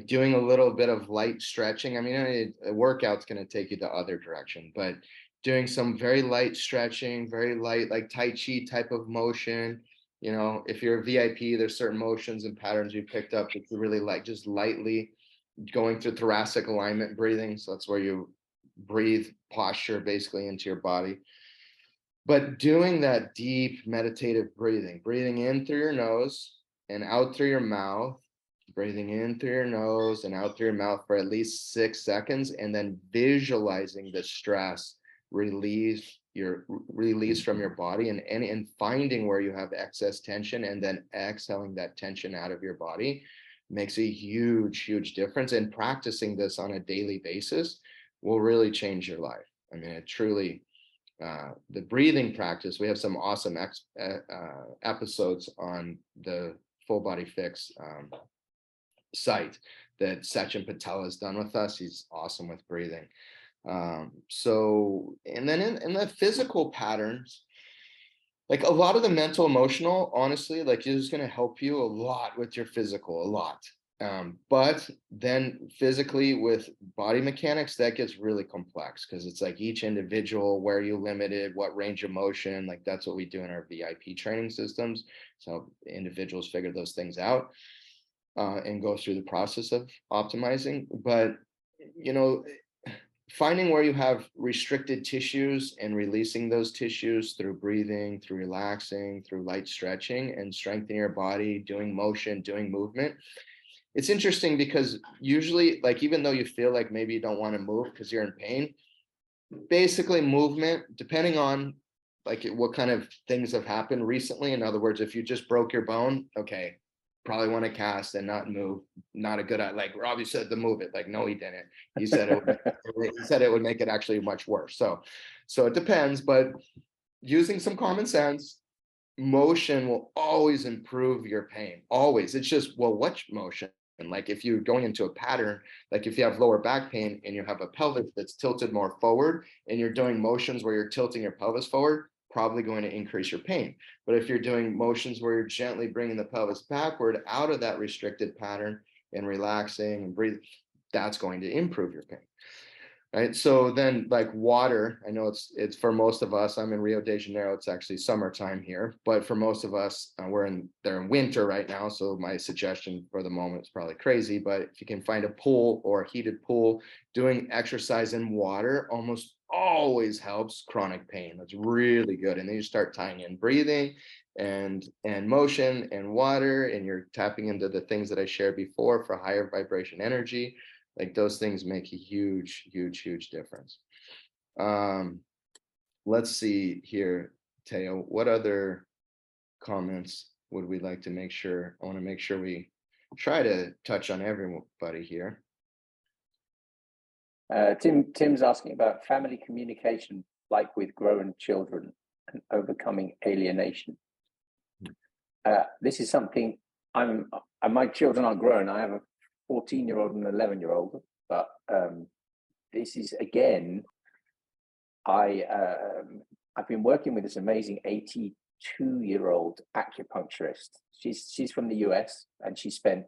doing a little bit of light stretching. I mean, a workout's going to take you the other direction, but doing some very light stretching, very light, like Tai Chi type of motion. You know, if you're a VIP, there's certain motions and patterns you picked up that you really like, just lightly going through thoracic alignment breathing. So that's where you breathe posture basically into your body. But doing that deep meditative breathing in through your nose and out through your mouth, breathing in through your nose and out through your mouth for at least 6 seconds, and then visualizing the stress release from your body, and finding where you have excess tension, and then exhaling that tension out of your body makes a huge difference. And practicing this on a daily basis will really change your life. I mean, it truly, the breathing practice, we have some awesome episodes on the Full Body Fix site that Sachin Patel has done with us. He's awesome with breathing. So, and then in the physical patterns, like a lot of the mental, emotional, honestly, like is going to help you a lot with your physical, a lot. But then physically with body mechanics, that gets really complex because it's like each individual, where are you limited, what range of motion, like that's what we do in our VIP training systems. So individuals figure those things out and go through the process of optimizing. But, you know, finding where you have restricted tissues and releasing those tissues through breathing, through relaxing, through light stretching and strengthening your body, doing motion, doing movement. It's interesting because usually, like, even though you feel like maybe you don't want to move because you're in pain, basically movement, depending on like what kind of things have happened recently. In other words, if you just broke your bone, okay, probably want to cast and not move. Not a good, like Robbie said to move it. Like, no, he didn't. He said it would make it actually much worse. So it depends, but using some common sense, motion will always improve your pain. Always. It's just, well, what motion? And like if you're going into a pattern, like if you have lower back pain and you have a pelvis that's tilted more forward and you're doing motions where you're tilting your pelvis forward, probably going to increase your pain. But if you're doing motions where you're gently bringing the pelvis backward out of that restricted pattern and relaxing and breathing, that's going to improve your pain. Right. So then like water, I know it's for most of us, I'm in Rio de Janeiro, it's actually summertime here, but for most of us, they're in winter right now. So my suggestion for the moment is probably crazy, but if you can find a pool or a heated pool, doing exercise in water almost always helps chronic pain. That's really good. And then you start tying in breathing and motion and water, and you're tapping into the things that I shared before for higher vibration energy. Like those things make a huge, huge, huge difference. Let's see here, Theo, what other comments would we like to make sure? I want to make sure we try to touch on everybody here. Tim's asking about family communication, like with grown children and overcoming alienation. This is something my children are grown. I have a 14-year-old and an 11-year-old, but this is again, I've been working with this amazing 82-year-old acupuncturist. She's from the US and she spent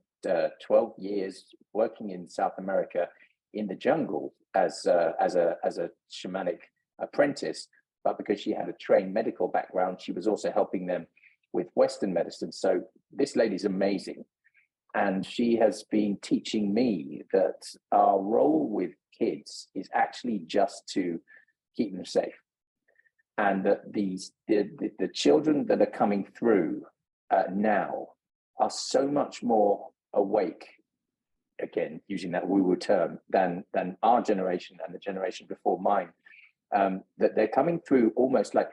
12 years working in South America in the jungle as a shamanic apprentice. But because she had a trained medical background, she was also helping them with Western medicine. So this lady's amazing. And she has been teaching me that our role with kids is actually just to keep them safe. And that the children that are coming through now are so much more awake, again, using that woo-woo term, than our generation and the generation before mine, that they're coming through almost like,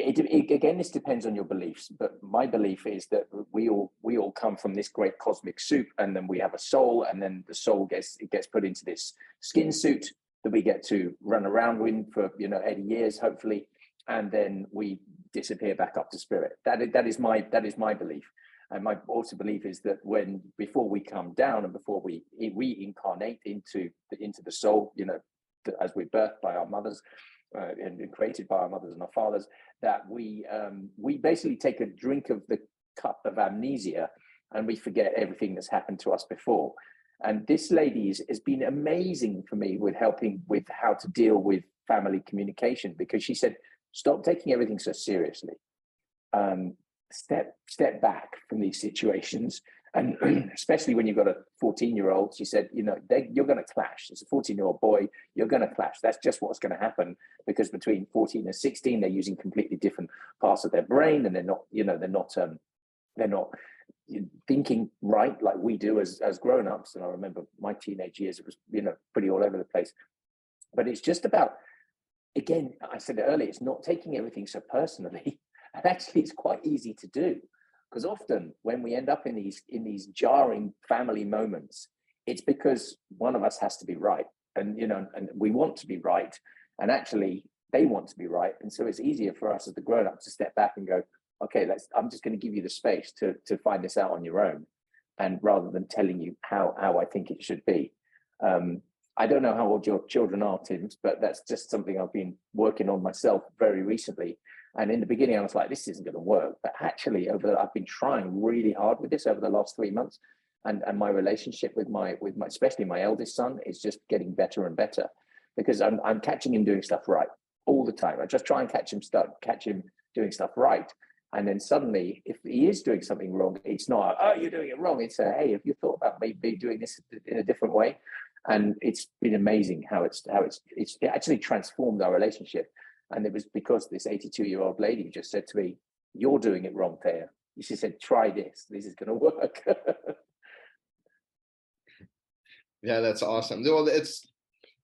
again, this depends on your beliefs, but my belief is that we all come from this great cosmic soup, and then we have a soul, and then the soul gets put into this skin suit that we get to run around with for 80 years, hopefully, and then we disappear back up to spirit. That is my belief, and my also belief is that before we come down and before we reincarnate into the soul, as we're birthed by our mothers. And created by our mothers and our fathers, that we basically take a drink of the cup of amnesia and we forget everything that's happened to us before. And this lady has been amazing for me with helping with how to deal with family communication, because she said, stop taking everything so seriously. Step back from these situations. And especially when you've got a 14-year-old, she said, you're going to clash. It's a 14-year-old boy, you're going to clash. That's just what's going to happen, because between 14 and 16, they're using completely different parts of their brain, and they're not thinking right like we do as grown-ups. And I remember my teenage years, it was pretty all over the place. But it's just about, again, I said it earlier, it's not taking everything so personally. And actually, it's quite easy to do. Because often when we end up in these jarring family moments, it's because one of us has to be right, and we want to be right, and actually they want to be right, and so it's easier for us as the grown-ups to step back and go, okay, I'm just going to give you the space to find this out on your own. and rather than telling you how I think it should be. I don't know how old your children are, Tim, but that's just something I've been working on myself very recently. And in the beginning, I was like, this isn't going to work. But actually, I've been trying really hard with this over the last 3 months. And my relationship with my especially my eldest son is just getting better and better, because I'm catching him doing stuff right all the time. I just try and catch him doing stuff right. And then suddenly, if he is doing something wrong, it's not, oh, you're doing it wrong. It's hey, have you thought about maybe doing this in a different way? And it's been amazing how it's actually transformed our relationship. And it was because this 82-year-old lady just said to me, "You're doing it wrong, Theo." She said, "Try this. This is going to work." Yeah, that's awesome.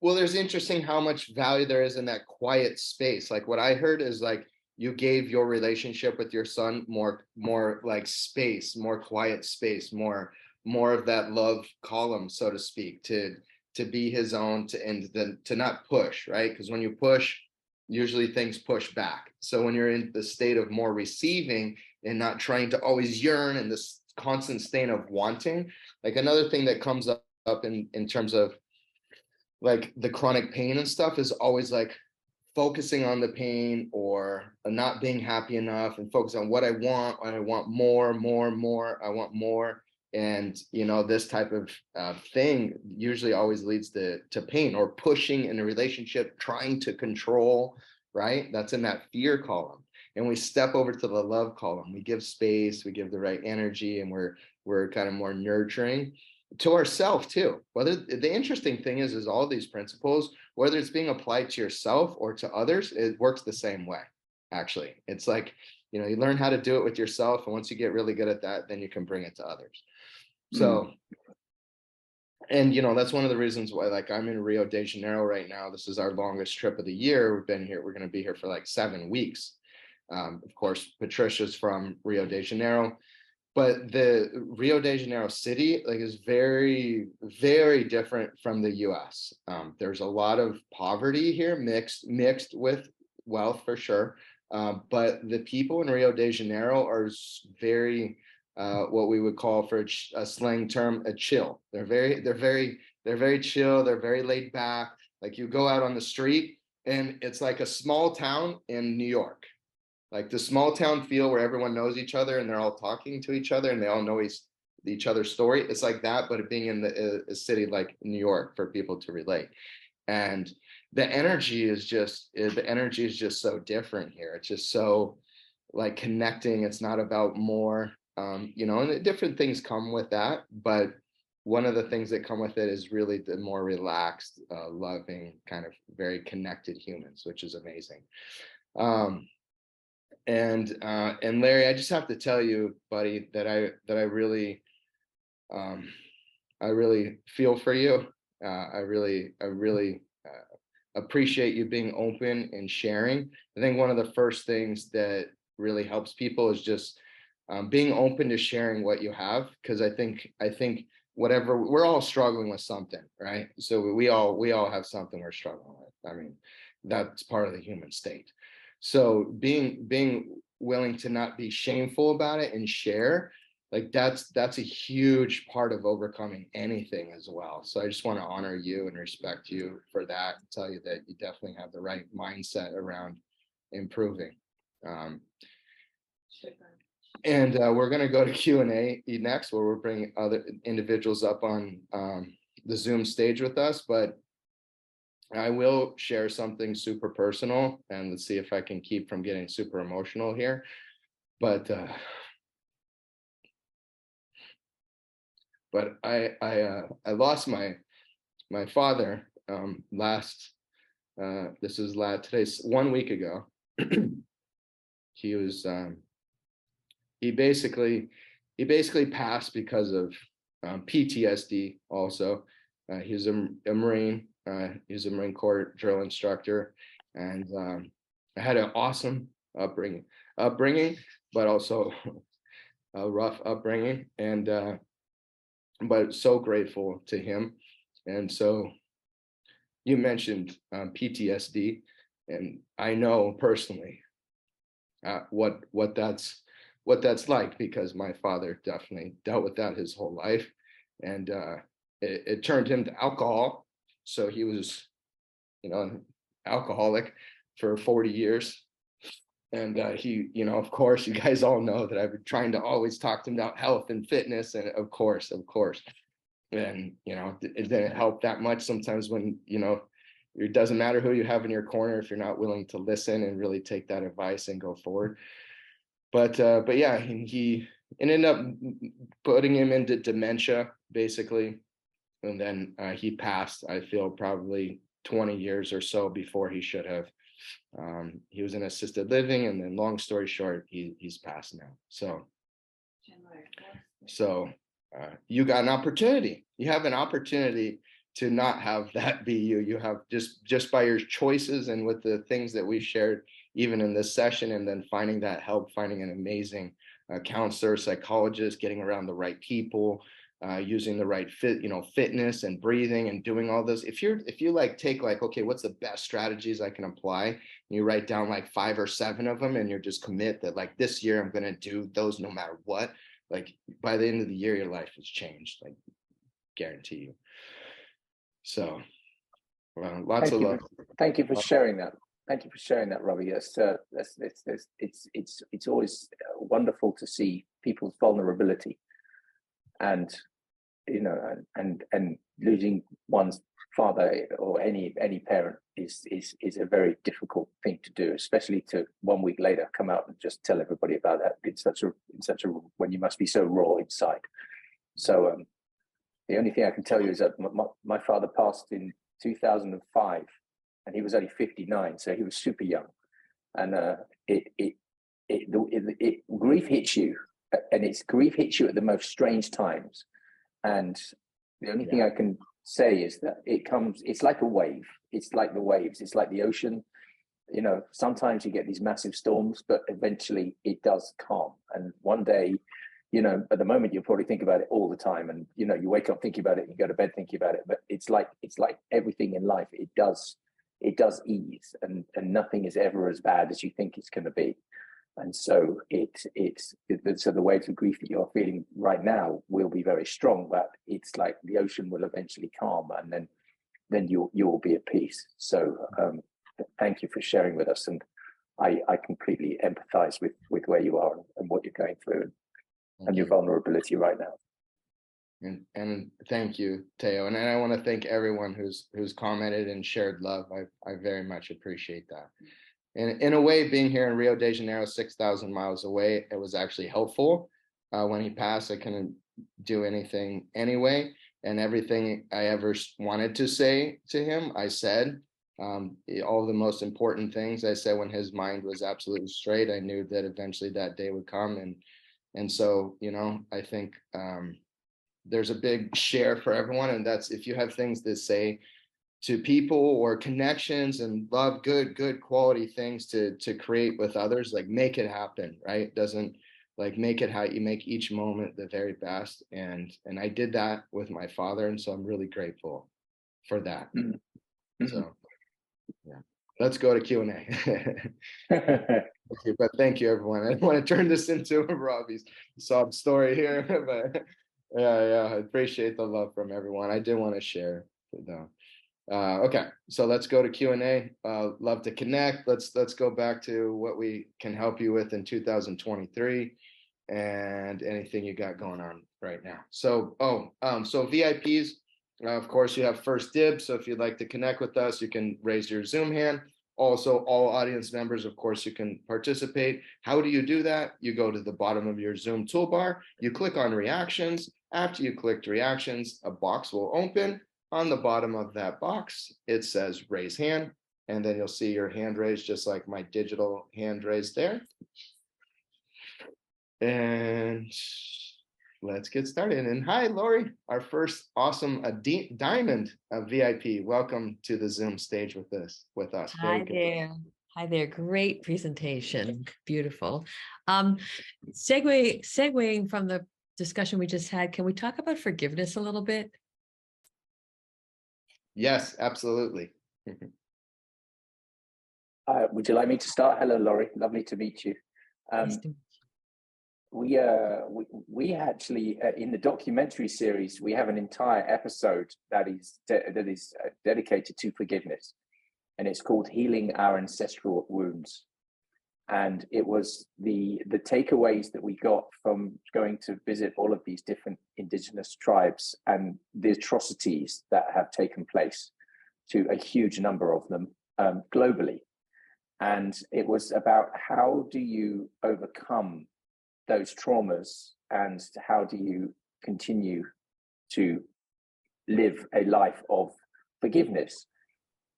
Well, there's interesting how much value there is in that quiet space. Like what I heard is like you gave your relationship with your son more like space, more quiet space, more of that love column, so to speak, to be his own, to not push, right? Because when you push, usually things push back. So when you're in the state of more receiving and not trying to always yearn and this constant state of wanting, like another thing that comes up in terms of like the chronic pain and stuff is always like focusing on the pain or not being happy enough, and focus on what I want more, I want more. And this type of thing usually always leads to pain, or pushing in a relationship, trying to control, right? That's in that fear column. And we step over to the love column. We give space, we give the right energy, and we're kind of more nurturing to ourselves too. Whether the interesting thing is all these principles, whether it's being applied to yourself or to others, it works the same way. Actually, it's like, you learn how to do it with yourself, and once you get really good at that, then you can bring it to others. So, and that's one of the reasons why, like, I'm in Rio de Janeiro right now. This is our longest trip of the year. We've been here. We're going to be here for like 7 weeks. Of course, Patricia's from Rio de Janeiro, but the Rio de Janeiro city is very, very different from the U.S. There's a lot of poverty here, mixed with wealth for sure. But the people in Rio de Janeiro are very, what we would call, for a slang term, a chill. They're very chill. They're very laid back. Like, you go out on the street and it's like a small town in New York. Like the small town feel where everyone knows each other and they're all talking to each other and they all know each other's story. It's like that, but it being in a city like New York for people to relate. And the energy is just so different here. It's just so like connecting. It's not about more, and different things come with that. But one of the things that come with it is really the more relaxed, loving, kind of very connected humans, which is amazing. And Larry, I just have to tell you, buddy, that I really feel for you. I really appreciate you being open and sharing. I think one of the first things that really helps people is just being open to sharing what you have, because I think whatever, we're all struggling with something, right? So we all have something we're struggling with. I mean, that's part of the human state. So being willing to not be shameful about it and share, like that's a huge part of overcoming anything as well. So I just want to honor you and respect you for that, and tell you that you definitely have the right mindset around improving. And we're going to go to Q&A next, where we're bringing other individuals up on the Zoom stage with us, but I will share something super personal, and let's see if I can keep from getting super emotional here. But I lost my father last. This is today's 1 week ago. He was he basically passed because of PTSD. Also, he's a Marine. He's a Marine Corps drill instructor, and I had an awesome upbringing, but also a rough upbringing, and but so grateful to him. And so you mentioned PTSD, and I know personally what what that's like, because my father definitely dealt with that his whole life. And it turned him to alcohol. So he was, an alcoholic for 40 years. And he, of course, you guys all know that I've been trying to always talk to him about health and fitness. And of course. And, it didn't help that much sometimes when, it doesn't matter who you have in your corner if you're not willing to listen and really take that advice and go forward. But yeah, he ended up putting him into dementia, basically. And then he passed, I feel, probably 20 years or so before he should have. He was in assisted living, and then long story short, he's passed now. So you got an opportunity. You have an opportunity to not have that be you. You have just by your choices and with the things that we shared, even in this session, and then finding that help, finding an amazing counselor, psychologist, getting around the right people, using the right fitness and breathing and doing all this. If you take okay, what's the best strategies I can apply? And you write down like 5 or 7 of them, and you just commit that like this year I'm going to do those no matter what. Like by the end of the year, your life has changed, like guarantee you. So lots of love. Thank you for sharing that. Thank you for sharing that, Robbie. It's always wonderful to see people's vulnerability, and and losing one's father or any parent is a very difficult thing to do, especially to 1 week later come out and just tell everybody about that in such a when you must be so raw inside. So the only thing I can tell you is that my father passed in 2005, and he was only 59, so he was super young. And grief hits you, and grief hits you at the most strange times. And the only thing I can say is that it's like a wave. It's like the waves. It's like the ocean. Sometimes you get these massive storms, but eventually it does calm. And one day, at the moment you probably think about it all the time, and you wake up thinking about it, and you go to bed thinking about it. But it's like everything in life. It does ease, and nothing is ever as bad as you think it's going to be. And so so the waves of grief that you're feeling right now will be very strong, but it's like the ocean will eventually calm, and then you will be at peace. So thank you for sharing with us, and I completely empathize with where you are and what you're going through, and your vulnerability right now. And thank you, Theo. And I want to thank everyone who's commented and shared love. I very much appreciate that. And in a way, being here in Rio de Janeiro, 6,000 miles away, it was actually helpful. When he passed, I couldn't do anything anyway. And everything I ever wanted to say to him, I said. All the most important things I said when his mind was absolutely straight. I knew that eventually that day would come. And so, I think there's a big share for everyone. And that's, if you have things to say to people or connections and love, good quality things to create with others, like make it happen, right? Doesn't like make it how you make each moment the very best. And I did that with my father. And so I'm really grateful for that. Mm-hmm. So yeah, let's go to Q&A. But thank you, everyone. I don't want to turn this into Robbie's sob story here, but yeah, I appreciate the love from everyone. I did want to share though. Okay, so let's go to Q&A. Love to connect. Let's go back to what we can help you with in 2023 and anything you got going on right now. So, so VIPs, of course, you have first dibs. So if you'd like to connect with us, you can raise your Zoom hand. Also, all audience members, of course, you can participate. How do you do that? You go to the bottom of your Zoom toolbar, you click on reactions. After you clicked reactions, a box will open. On the bottom of that box, it says raise hand, and then you'll see your hand raised, just like my digital hand raised there. And let's get started. And hi, Lori, our first awesome diamond VIP. Welcome to the Zoom stage with us. Hi there. Hi there. Great presentation. Beautiful. Segueing from the discussion we just had, can we talk about forgiveness a little bit? Yes, absolutely. Would you like me to start? Hello, Laurie. Lovely to meet you. Nice to meet you. we actually in the documentary series we have an entire episode that is dedicated to forgiveness, and it's called Healing Our Ancestral Wounds. And it was the takeaways that we got from going to visit all of these different indigenous tribes and the atrocities that have taken place to a huge number of them globally. And it was about how do you overcome those traumas and how do you continue to live a life of forgiveness.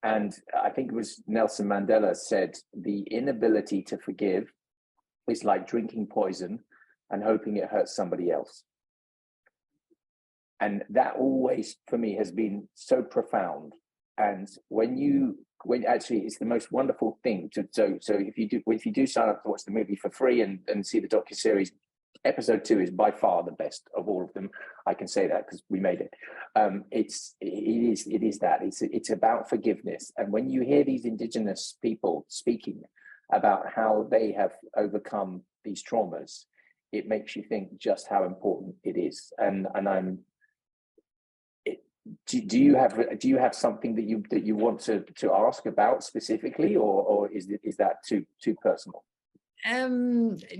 And I think it was Nelson Mandela said, the inability to forgive is like drinking poison and hoping it hurts somebody else. And that always, for me, has been so profound. And when actually, it's the most wonderful thing. So if you do sign up to watch the movie for free and see the docuseries, episode 2 is by far the best of all of them. I can say that because we made it. It's about forgiveness. And when you hear these indigenous people speaking about how they have overcome these traumas, it makes you think just how important it is. Do you have something that you want to ask about specifically, or is that too personal?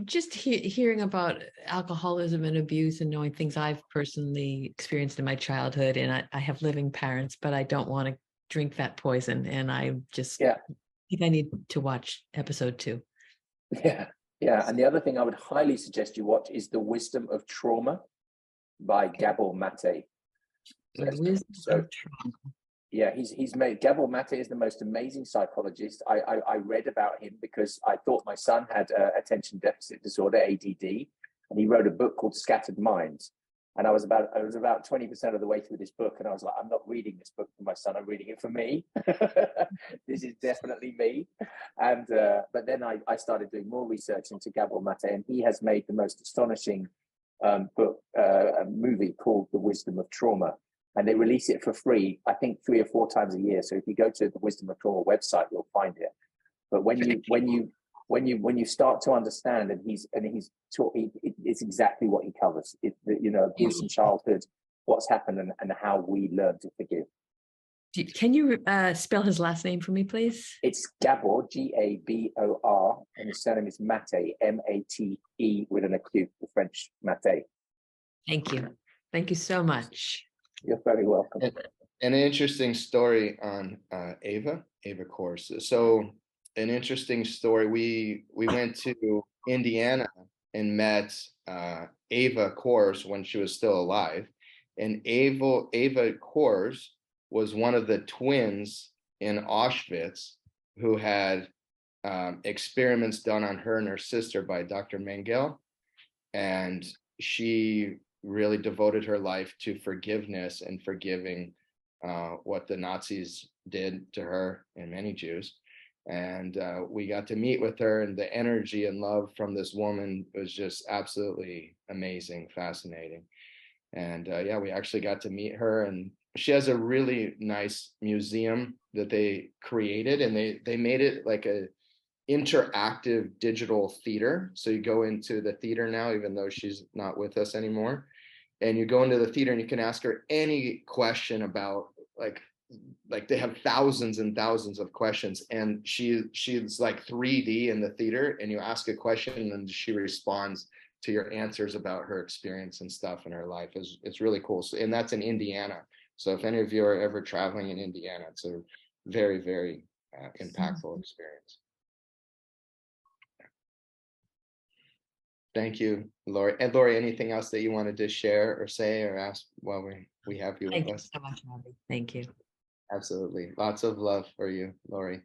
Just hearing about alcoholism and abuse and knowing things I've personally experienced in my childhood, and I have living parents, but I don't want to drink that poison, and I just think I need to watch episode 2. Yeah. And the other thing I would highly suggest you watch is The Wisdom of Trauma by Gabor Mate. He's made. Gabor Mate is the most amazing psychologist. I read about him because I thought my son had attention deficit disorder, ADD, and he wrote a book called Scattered Minds. And I was about 20% of the way through this book, and I was like, I'm not reading this book for my son. I'm reading it for me. This is definitely me. And but then I started doing more research into Gabor Mate, and he has made the most astonishing movie called The Wisdom of Trauma. And they release it for free, I think 3 or 4 times a year. So if you go to the Wisdom of Trauma website, you'll find it. But when you start to understand, and it's exactly what he covers. Abuse in childhood, what's happened, and how we learn to forgive. Can you spell his last name for me, please? It's Gabor, Gabor, and his surname is Mate, Mate, with an acute, the French Mate. Thank you. Thank you so much. You're very welcome. And an interesting story on Ava course. So an interesting story. We went to Indiana and met Ava Kors when she was still alive, and Ava Kors was one of the twins in Auschwitz who had experiments done on her and her sister by Dr. Mengele, and she really devoted her life to forgiveness and forgiving what the Nazis did to her and many Jews. And we got to meet with her, and the energy and love from this woman was just absolutely amazing, fascinating. And we actually got to meet her, and she has a really nice museum that they created, and they made it like a interactive digital theater. So you go into the theater now, even though she's not with us anymore, and you go into the theater and you can ask her any question about like they have thousands and thousands of questions, and she's like 3D in the theater, and you ask a question and she responds to your answers about her experience and stuff in her life. It's really cool. So, and that's in Indiana. So if any of you are ever traveling in Indiana, it's a very, very impactful experience. Thank you, Lori. And Lori, anything else that you wanted to share or say or ask while we have you with us? Thank you so much, Robbie. Thank you. Absolutely. Lots of love for you, Lori.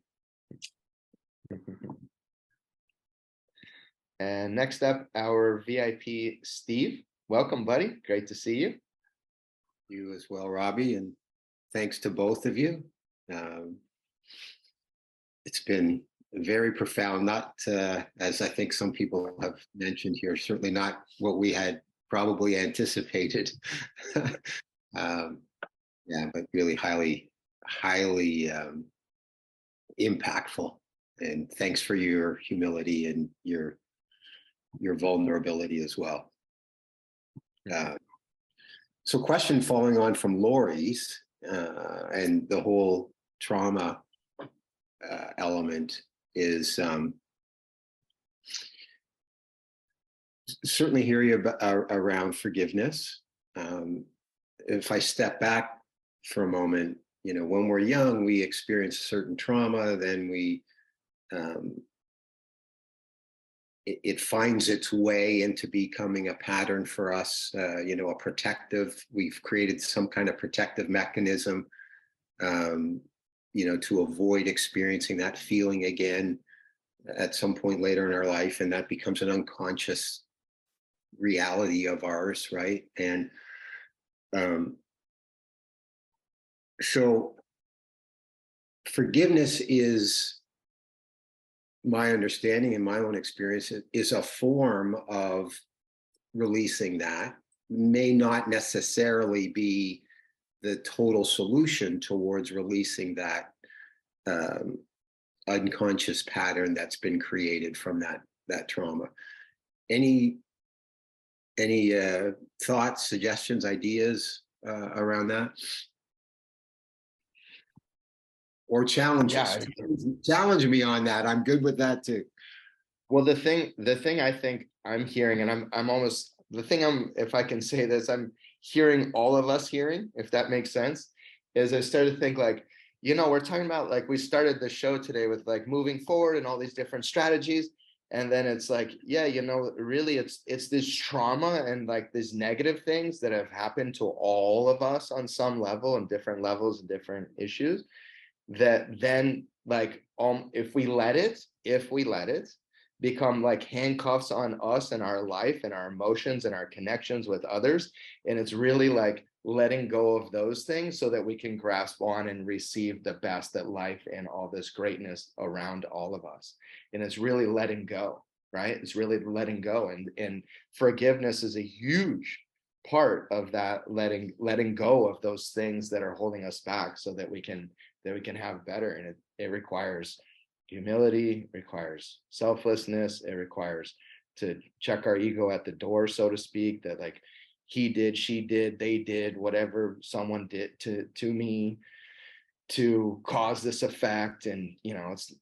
And next up, our VIP, Steve. Welcome, buddy. Great to see you. You as well, Robbie, and thanks to both of you. It's been very profound, not as I think some people have mentioned here, certainly not what we had probably anticipated. But really highly impactful. And thanks for your humility and your your vulnerability as well. So question following on from Lori's and the whole trauma element is certainly hear you around forgiveness. If I step back for a moment, you know, when we're young, we experience certain trauma, then we it finds its way into becoming a pattern for us, you know, a protective, we've created some kind of protective mechanism, you know, to avoid experiencing that feeling again at some point later in our life. And that becomes an unconscious reality of ours, right? And so forgiveness is, my understanding and my own experience, is a form of releasing that. May not necessarily be the total solution towards releasing that unconscious pattern that's been created from that trauma. Any thoughts, suggestions, ideas around that? Or challenges? Challenge me on that. I'm good with that too. Well, the thing I think I'm hearing, and I'm almost, the thing if I can say this, I'm hearing all of us hearing, if that makes sense, is I started to think like, you know, we're talking about, like, we started the show today with like moving forward and all these different strategies. And then it's like, yeah, you know, really it's this trauma and like these negative things that have happened to all of us on some level and different levels and different issues, that then like if we let it become like handcuffs on us and our life and our emotions and our connections with others. And it's really like letting go of those things so that we can grasp on and receive the best that life and all this greatness around all of us. And it's really letting go, right? It's really letting go. And forgiveness is a huge part of that, letting go of those things that are holding us back so that we can have better. And it requires humility, requires selflessness, it requires to check our ego at the door, so to speak, that like he did, she did, they did, whatever someone did to me to cause this effect. And you know, it's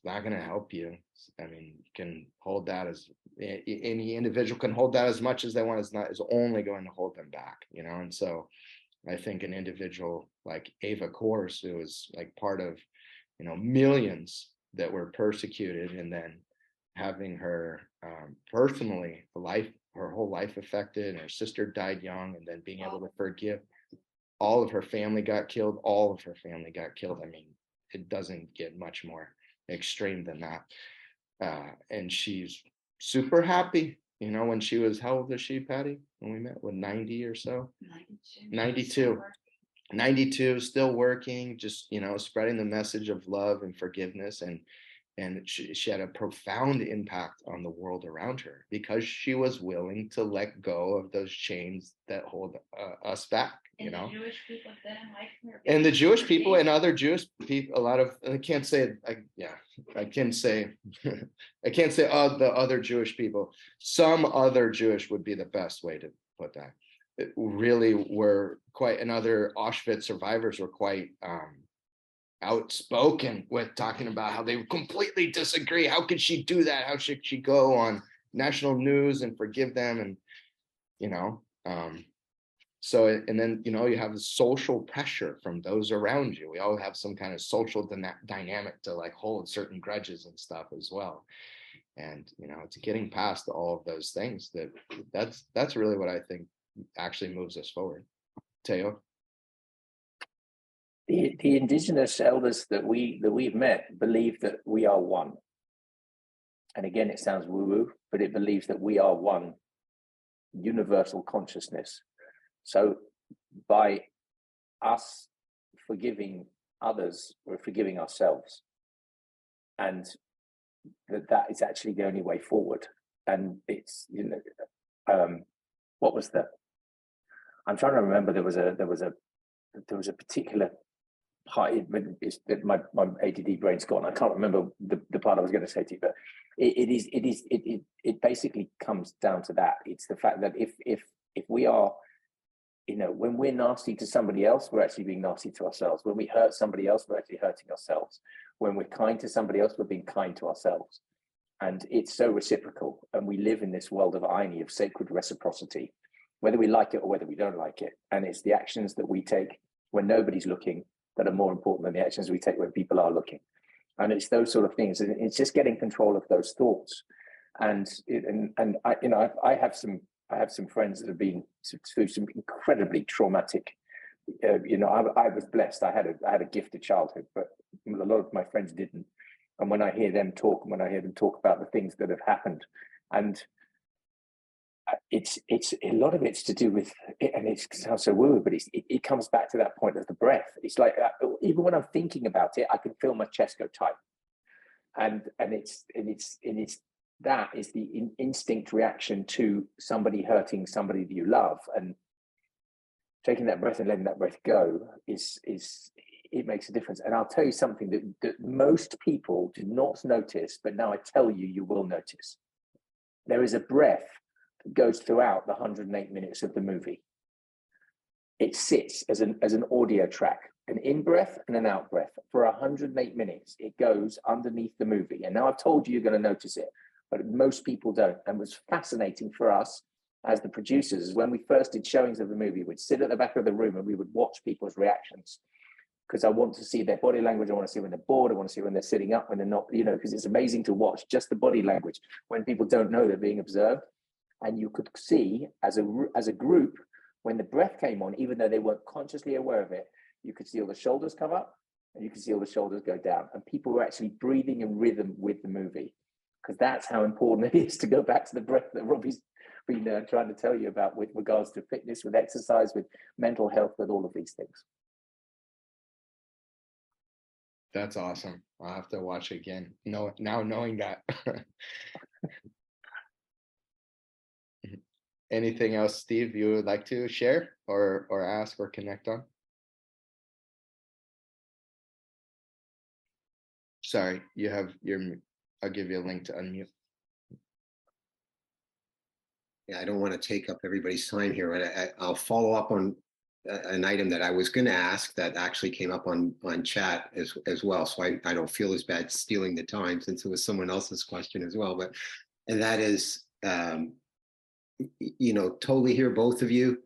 not going to help you. I mean, you can hold that as any individual can hold that as much as they want. Is only going to hold them back, you know. And so I think an individual like Ava Kors, who is like part of, you know, millions that were persecuted, and then having her personally, her whole life affected, and her sister died young, and then being able to forgive. All of her family got killed. I mean, it doesn't get much more extreme than that. And she's super happy. You know, when she was, how old is she, Patty, when we met? With 90 or so? 92, still working, just, you know, spreading the message of love and forgiveness. And she had a profound impact on the world around her because she was willing to let go of those chains that hold us back, you know. The Jewish people didn't like her. And the Jewish people and other Jewish people, a lot of, I can't say the other Jewish people. Some other Jewish would be the best way to put that. It really were quite, and other Auschwitz survivors were quite outspoken with talking about how they completely disagree. How could she do that? How should she go on national news and forgive them? And, you know, so, and then, you know, you have the social pressure from those around you. We all have some kind of social dynamic to like hold certain grudges and stuff as well. And, you know, it's getting past all of those things that's really what I think actually moves us forward. Theo? The indigenous elders that we've met believe that we are one. And again, it sounds woo-woo, but it believes that we are one universal consciousness. So by us forgiving others, we're forgiving ourselves. And that is actually the only way forward. And it's, you know, what was I'm trying to remember, there was a particular part, my ADD brain's gone. I can't remember the part I was going to say to you, but it basically comes down to that. It's the fact that if we are, when we're nasty to somebody else, we're actually being nasty to ourselves. When we hurt somebody else, we're actually hurting ourselves. When we're kind to somebody else, we're being kind to ourselves. And it's so reciprocal. And we live in this world of irony, of sacred reciprocity, whether we like it or whether we don't like it. And it's the actions that we take when nobody's looking that are more important than the actions we take when people are looking. And it's those sort of things. And it's just getting control of those thoughts. And I have some friends that have been through some incredibly traumatic. I was blessed. I had a gifted childhood, but a lot of my friends didn't. And when I hear them talk, about the things that have happened, and it's a lot of it's to do with it, and it sounds so woo, but it comes back to that point of the breath. It's like even when I'm thinking about it, I can feel my chest go tight, and it's that is the instinct reaction to somebody hurting somebody that you love, and taking that breath and letting that breath go is it makes a difference. And I'll tell you something that most people do not notice, but now I tell you, you will notice. There is a breath that goes throughout the 108 minutes of the movie. It sits as an audio track, an in-breath and an out-breath. For 108 minutes, it goes underneath the movie. And now I've told you you're going to notice it, but most people don't. And what's fascinating for us as the producers is when we first did showings of the movie, we'd sit at the back of the room and we would watch people's reactions. Because I want to see their body language. I want to see when they're bored. I want to see when they're sitting up, when they're not, because it's amazing to watch just the body language when people don't know they're being observed. And you could see as a group, when the breath came on, even though they weren't consciously aware of it, you could see all the shoulders come up and you could see all the shoulders go down. And people were actually breathing in rhythm with the movie, because that's how important it is to go back to the breath that Robbie's been trying to tell you about with regards to fitness, with exercise, with mental health, with all of these things. That's awesome. I'll have to watch it again. Now knowing that. Anything else, Steve, you would like to share or ask or connect on? Sorry, I'll give you a link to unmute. Yeah, I don't want to take up everybody's time here, but I'll follow up on an item that I was going to ask that actually came up on chat as well. So I don't feel as bad stealing the time, since it was someone else's question as well. And that is, totally hear both of you.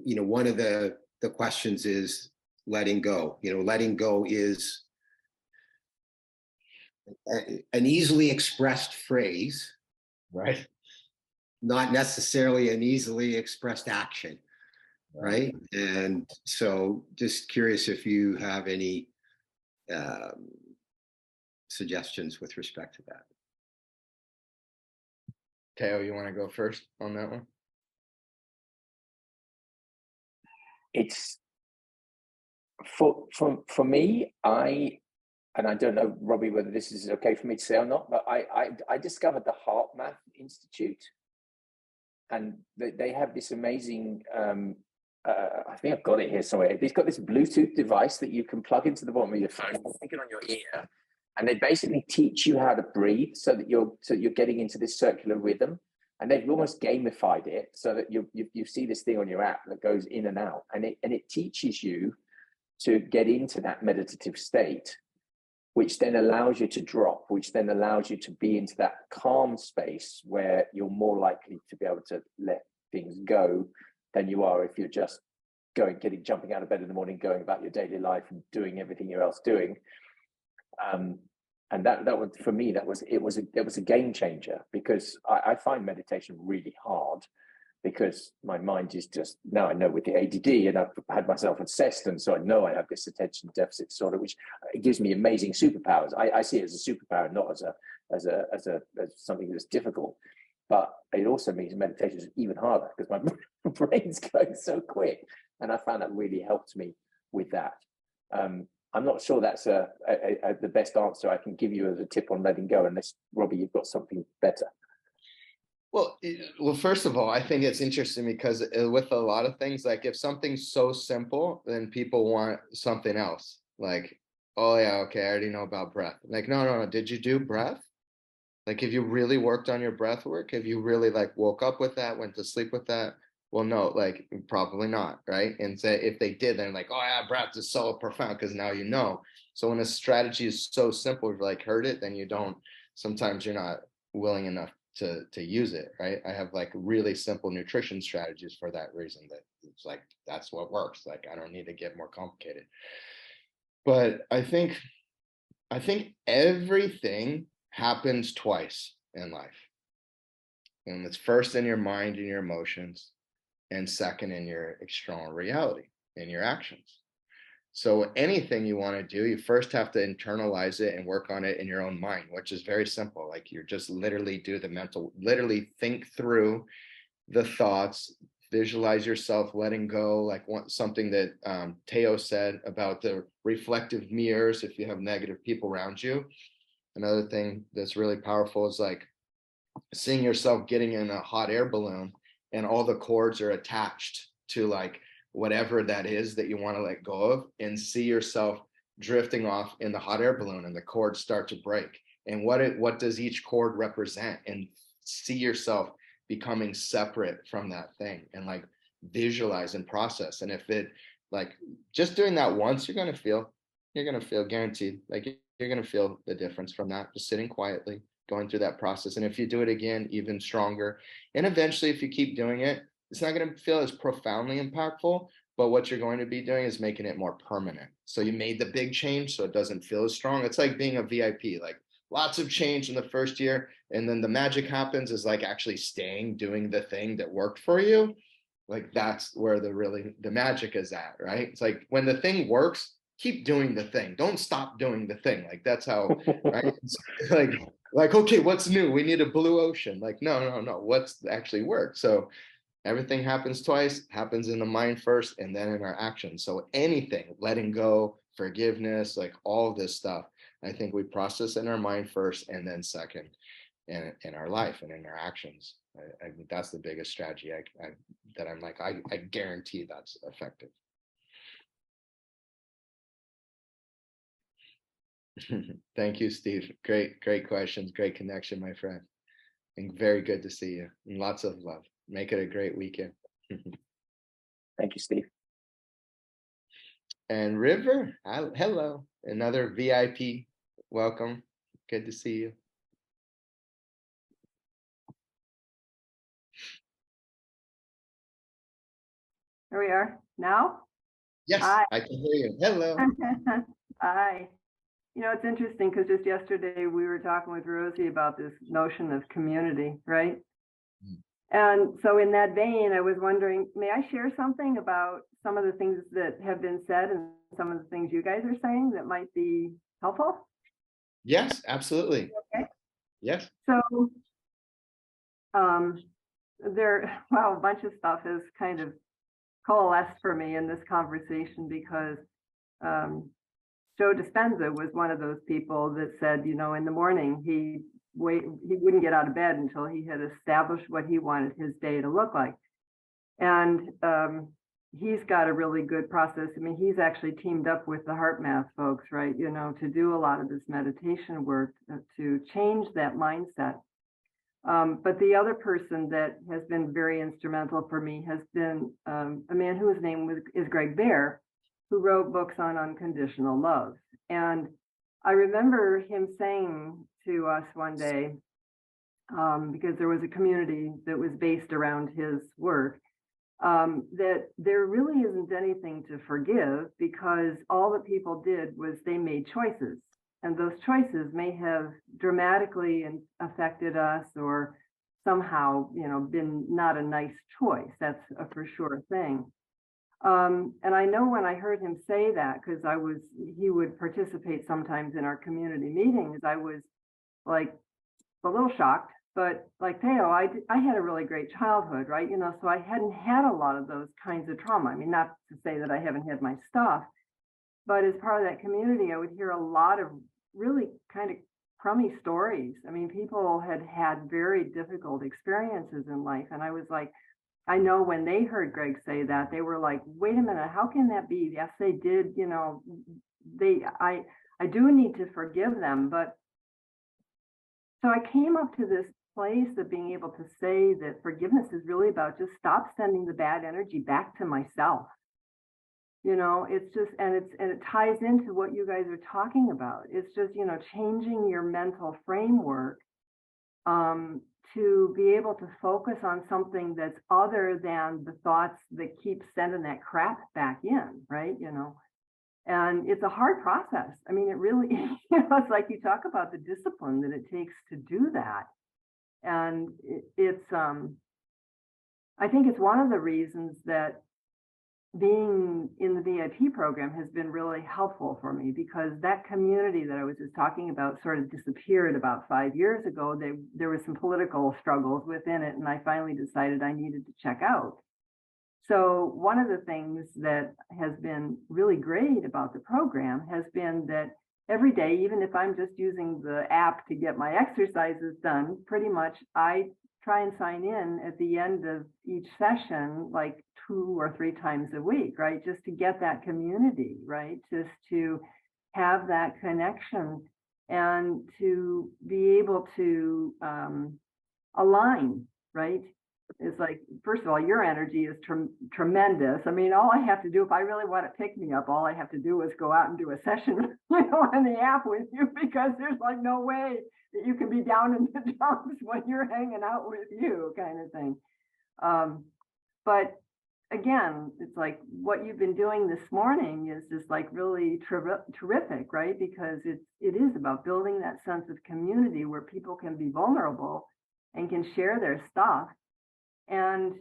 One of the questions is letting go. Letting go is an easily expressed phrase, right? Not necessarily an easily expressed action. Right. And so just curious if you have any suggestions with respect to that. Theo, you want to go first on that one? It's for me, and I don't know, Robbie, whether this is okay for me to say or not, but I discovered the Heart Math Institute, and they have this amazing I think I've got it here somewhere. It's got this Bluetooth device that you can plug into the bottom of your phone, stick it on your ear, and they basically teach you how to breathe so that you're getting into this circular rhythm. And they've almost gamified it so that you see this thing on your app that goes in and out, and it teaches you to get into that meditative state, which then allows you to drop, which then allows you to be into that calm space where you're more likely to be able to let things go than you are if you're just jumping out of bed in the morning, going about your daily life and doing everything you're else doing. And that was, for me, it was a game changer, because I find meditation really hard, because my mind is just, now I know with the ADD, and I've had myself assessed, and so I know I have this attention deficit disorder, which it gives me amazing superpowers. I see it as a superpower, not as something that's difficult. But it also means meditation is even harder, because my brain's going so quick. And I found that really helped me with that. I'm not sure that's the best answer I can give you as a tip on letting go, unless, Robbie, you've got something better. Well, first of all, I think it's interesting because with a lot of things, like if something's so simple, then people want something else. Like, oh yeah, okay, I already know about breath. Like, no. Did you do breath? Like, have you really worked on your breath work? Have you really like woke up with that, went to sleep with that? Well, no, like probably not, right? And say if they did, then like, oh yeah, breath is so profound because now you know. So when a strategy is so simple, if you like heard it, then you don't. Sometimes you're not willing enough to use it, right? I have like really simple nutrition strategies for that reason. That it's like that's what works. Like I don't need to get more complicated. But I think everything happens twice in life. And it's first in your mind and your emotions, and second in your external reality, in your actions. So anything you want to do, you first have to internalize it and work on it in your own mind, which is very simple. Like you're just literally do the mental, literally think through the thoughts, visualize yourself letting go, like something that Theo said about the reflective mirrors if you have negative people around you. Another thing that's really powerful is like seeing yourself getting in a hot air balloon and all the cords are attached to like whatever that is that you want to let go of, and see yourself drifting off in the hot air balloon and the cords start to break. And what does each cord represent? And see yourself becoming separate from that thing and like visualize and process. And if it like just doing that once, you're going to feel guaranteed, like you're going to feel the difference from that, just sitting quietly going through that process. And if you do it again, even stronger. And eventually, if you keep doing it, it's not going to feel as profoundly impactful, but what you're going to be doing is making it more permanent. So you made the big change, so it doesn't feel as strong. It's like being a VIP, like lots of change in the first year. And then the magic happens is like actually staying, doing the thing that worked for you. Like that's where the magic is at, right? It's like when the thing works, keep doing the thing. Don't stop doing the thing. Like that's how, right? Like, okay, what's new? We need a blue ocean. Like, no. What's actually worked? So everything happens twice, happens in the mind first, and then in our actions. So anything, letting go, forgiveness, like all this stuff, I think we process in our mind first, and then second in our life and in our actions. I think that's the biggest strategy that I'm like, I guarantee that's effective. Thank you, Steve. Great questions. Great connection, my friend. And very good to see you. And lots of love. Make it a great weekend. Thank you, Steve. And River, hello. Another VIP. Welcome. Good to see you. Here we are. Now? Yes, Hi. I can hear you. Hello. Hi. You know, it's interesting because just yesterday we were talking with Rosie about this notion of community, right? And so in that vein, I was wondering, may I share something about some of the things that have been said and some of the things you guys are saying that might be helpful? Yes, absolutely. Okay. Yes. So a bunch of stuff has kind of coalesced for me in this conversation because Joe Dispenza was one of those people that said, you know, in the morning he wouldn't get out of bed until he had established what he wanted his day to look like. And he's got a really good process. I mean, he's actually teamed up with the Heart Math folks, right? You know, to do a lot of this meditation work to change that mindset. But the other person that has been very instrumental for me has been a man whose name is Greg Bear, who wrote books on unconditional love. And I remember him saying to us one day, because there was a community that was based around his work, that there really isn't anything to forgive because all that people did was they made choices. And those choices may have dramatically affected us or somehow, you know, been not a nice choice. That's a for sure thing. And I know when I heard him say that, because he would participate sometimes in our community meetings, I was like a little shocked, but like Theo, I had a really great childhood, right? You know, so I hadn't had a lot of those kinds of trauma. I mean, not to say that I haven't had my stuff, but as part of that community, I would hear a lot of really kind of crummy stories. I mean, people had had very difficult experiences in life. And I was like, I know when they heard Greg say that, they were like, wait a minute, how can that be? Yes, they did, you know, I do need to forgive them. But so I came up to this place of being able to say that forgiveness is really about just stop sending the bad energy back to myself. You know, it's just, and it ties into what you guys are talking about. It's just, you know, changing your mental framework to be able to focus on something that's other than the thoughts that keep sending that crap back in, right? You know, and it's a hard process. I mean, it really, you know, it's like you talk about the discipline that it takes to do that. And I think it's one of the reasons that being in the VIP program has been really helpful for me, because that community that I was just talking about sort of disappeared about 5 years ago. There was some political struggles within it, and I finally decided I needed to check out. So one of the things that has been really great about the program has been that every day, even if I'm just using the app to get my exercises done, pretty much I try and sign in at the end of each session, like 2 or 3 times a week, right? Just to get that community, right? Just to have that connection and to be able to align, right? It's like, first of all, your energy is tremendous. I mean, all I have to do, if I really want to pick me up, all I have to do is go out and do a session, you know, on the app with you, because there's like no way that you can be down in the dumps when you're hanging out with you, kind of thing. But again, it's like what you've been doing this morning is just like really terrific, right? Because it is about building that sense of community where people can be vulnerable and can share their stuff. And,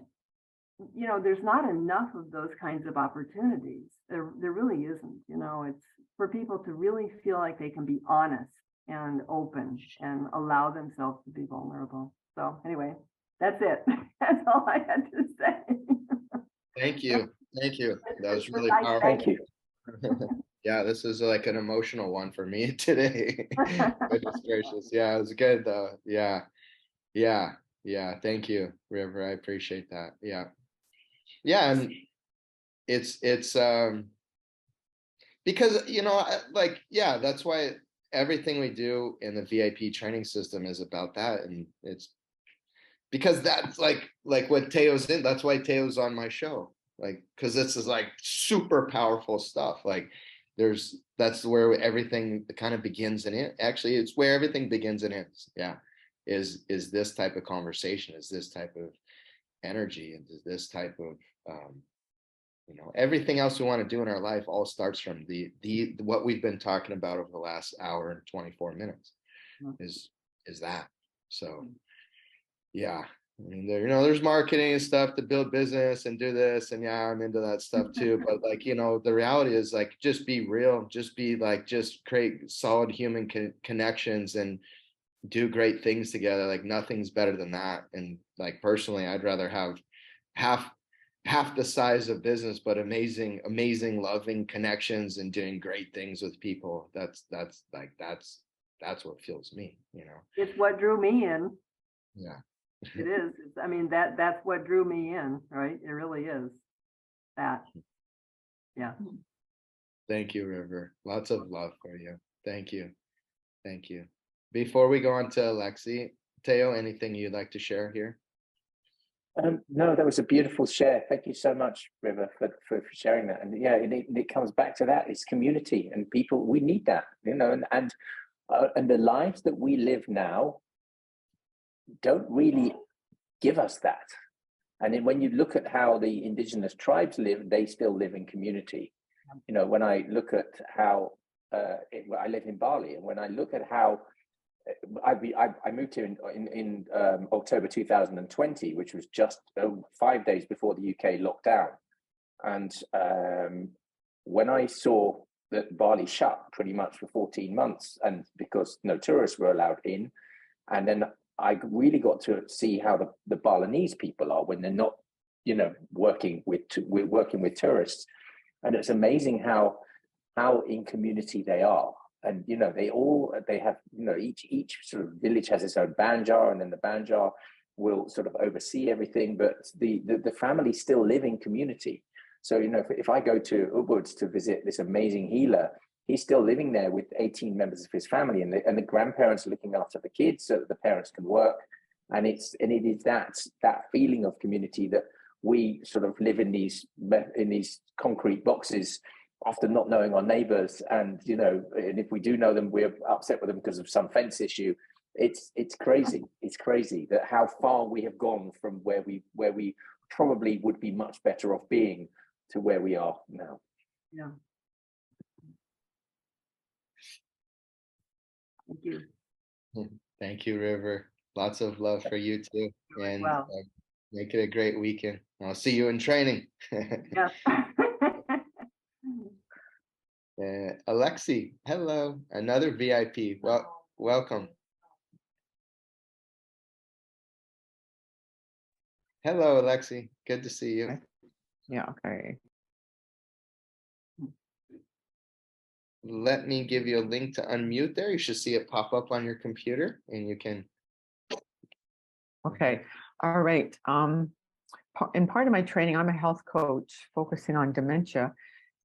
you know, there's not enough of those kinds of opportunities. There really isn't. You know, it's for people to really feel like they can be honest and open and allow themselves to be vulnerable. So anyway, that's it. That's all I had to say. Thank you. Thank you. That was really powerful. Thank you. Yeah, this is like an emotional one for me today. Goodness gracious. Yeah, it was good though. Yeah. Thank you, River. I appreciate that. Yeah. And it's because, you know, like, yeah, that's why everything we do in the VIP training system is about that. And it's because that's like what Theo's in. That's why Theo's on my show. Like, because this is like super powerful stuff. Like that's where everything kind of begins and it actually it's where everything begins and ends. Yeah. Is this type of conversation, is this type of energy, and is this type of you know, everything else we want to do in our life all starts from the what we've been talking about over the last hour and 24 minutes is that. So yeah, I mean, there, you know, there's marketing and stuff to build business and do this, and yeah, I'm into that stuff too. But like, you know, the reality is like, just be real, just be like, just create solid human connections and do great things together. Like nothing's better than that. And like personally, I'd rather have half the size of business, but amazing loving connections and doing great things with people. That's what fuels me, you know. It's what drew me in. Yeah. It is. I mean, that's what drew me in, right? It really is that. Yeah. Thank you, River. Lots of love for you. Thank you. Before we go on to Alexi, Theo, anything you'd like to share here? No, that was a beautiful share. Thank you so much, River, for sharing that. And yeah, it comes back to that. It's community and people. We need that, you know, and the lives that we live now don't really give us that. And then when you look at how the indigenous tribes live, they still live in community. You know, when I look at how I live in Bali, and when I look at how I moved here in October 2020, which was just 5 days before the UK lockdown. And when I saw that Bali shut pretty much for 14 months, and because no tourists were allowed in, and then I really got to see how the Balinese people are when they're not, you know, working with tourists. And it's amazing how in community they are. and they have, each sort of village has its own banjar, and then the banjar will sort of oversee everything, but the family still live in community. So, if I go to Ubud to visit this amazing healer, he's still living there with 18 members of his family, and the grandparents are looking after the kids so that the parents can work. And it is that feeling of community that we sort of live in these concrete boxes, often not knowing our neighbors, and and if we do know them, we're upset with them because of some fence issue. It's crazy. It's crazy that how far we have gone from where we probably would be much better off being to where we are now. Yeah. Thank you. Thank you, River. Lots of love for you too, and make it a great weekend. I'll see you in training. Yes. Alexi, hello, another VIP. Well, welcome. Hello, Alexi. Good to see you. Yeah, okay. Let me give you a link to unmute there. You should see it pop up on your computer, and you can. Okay. All right. In part of my training, I'm a health coach focusing on dementia,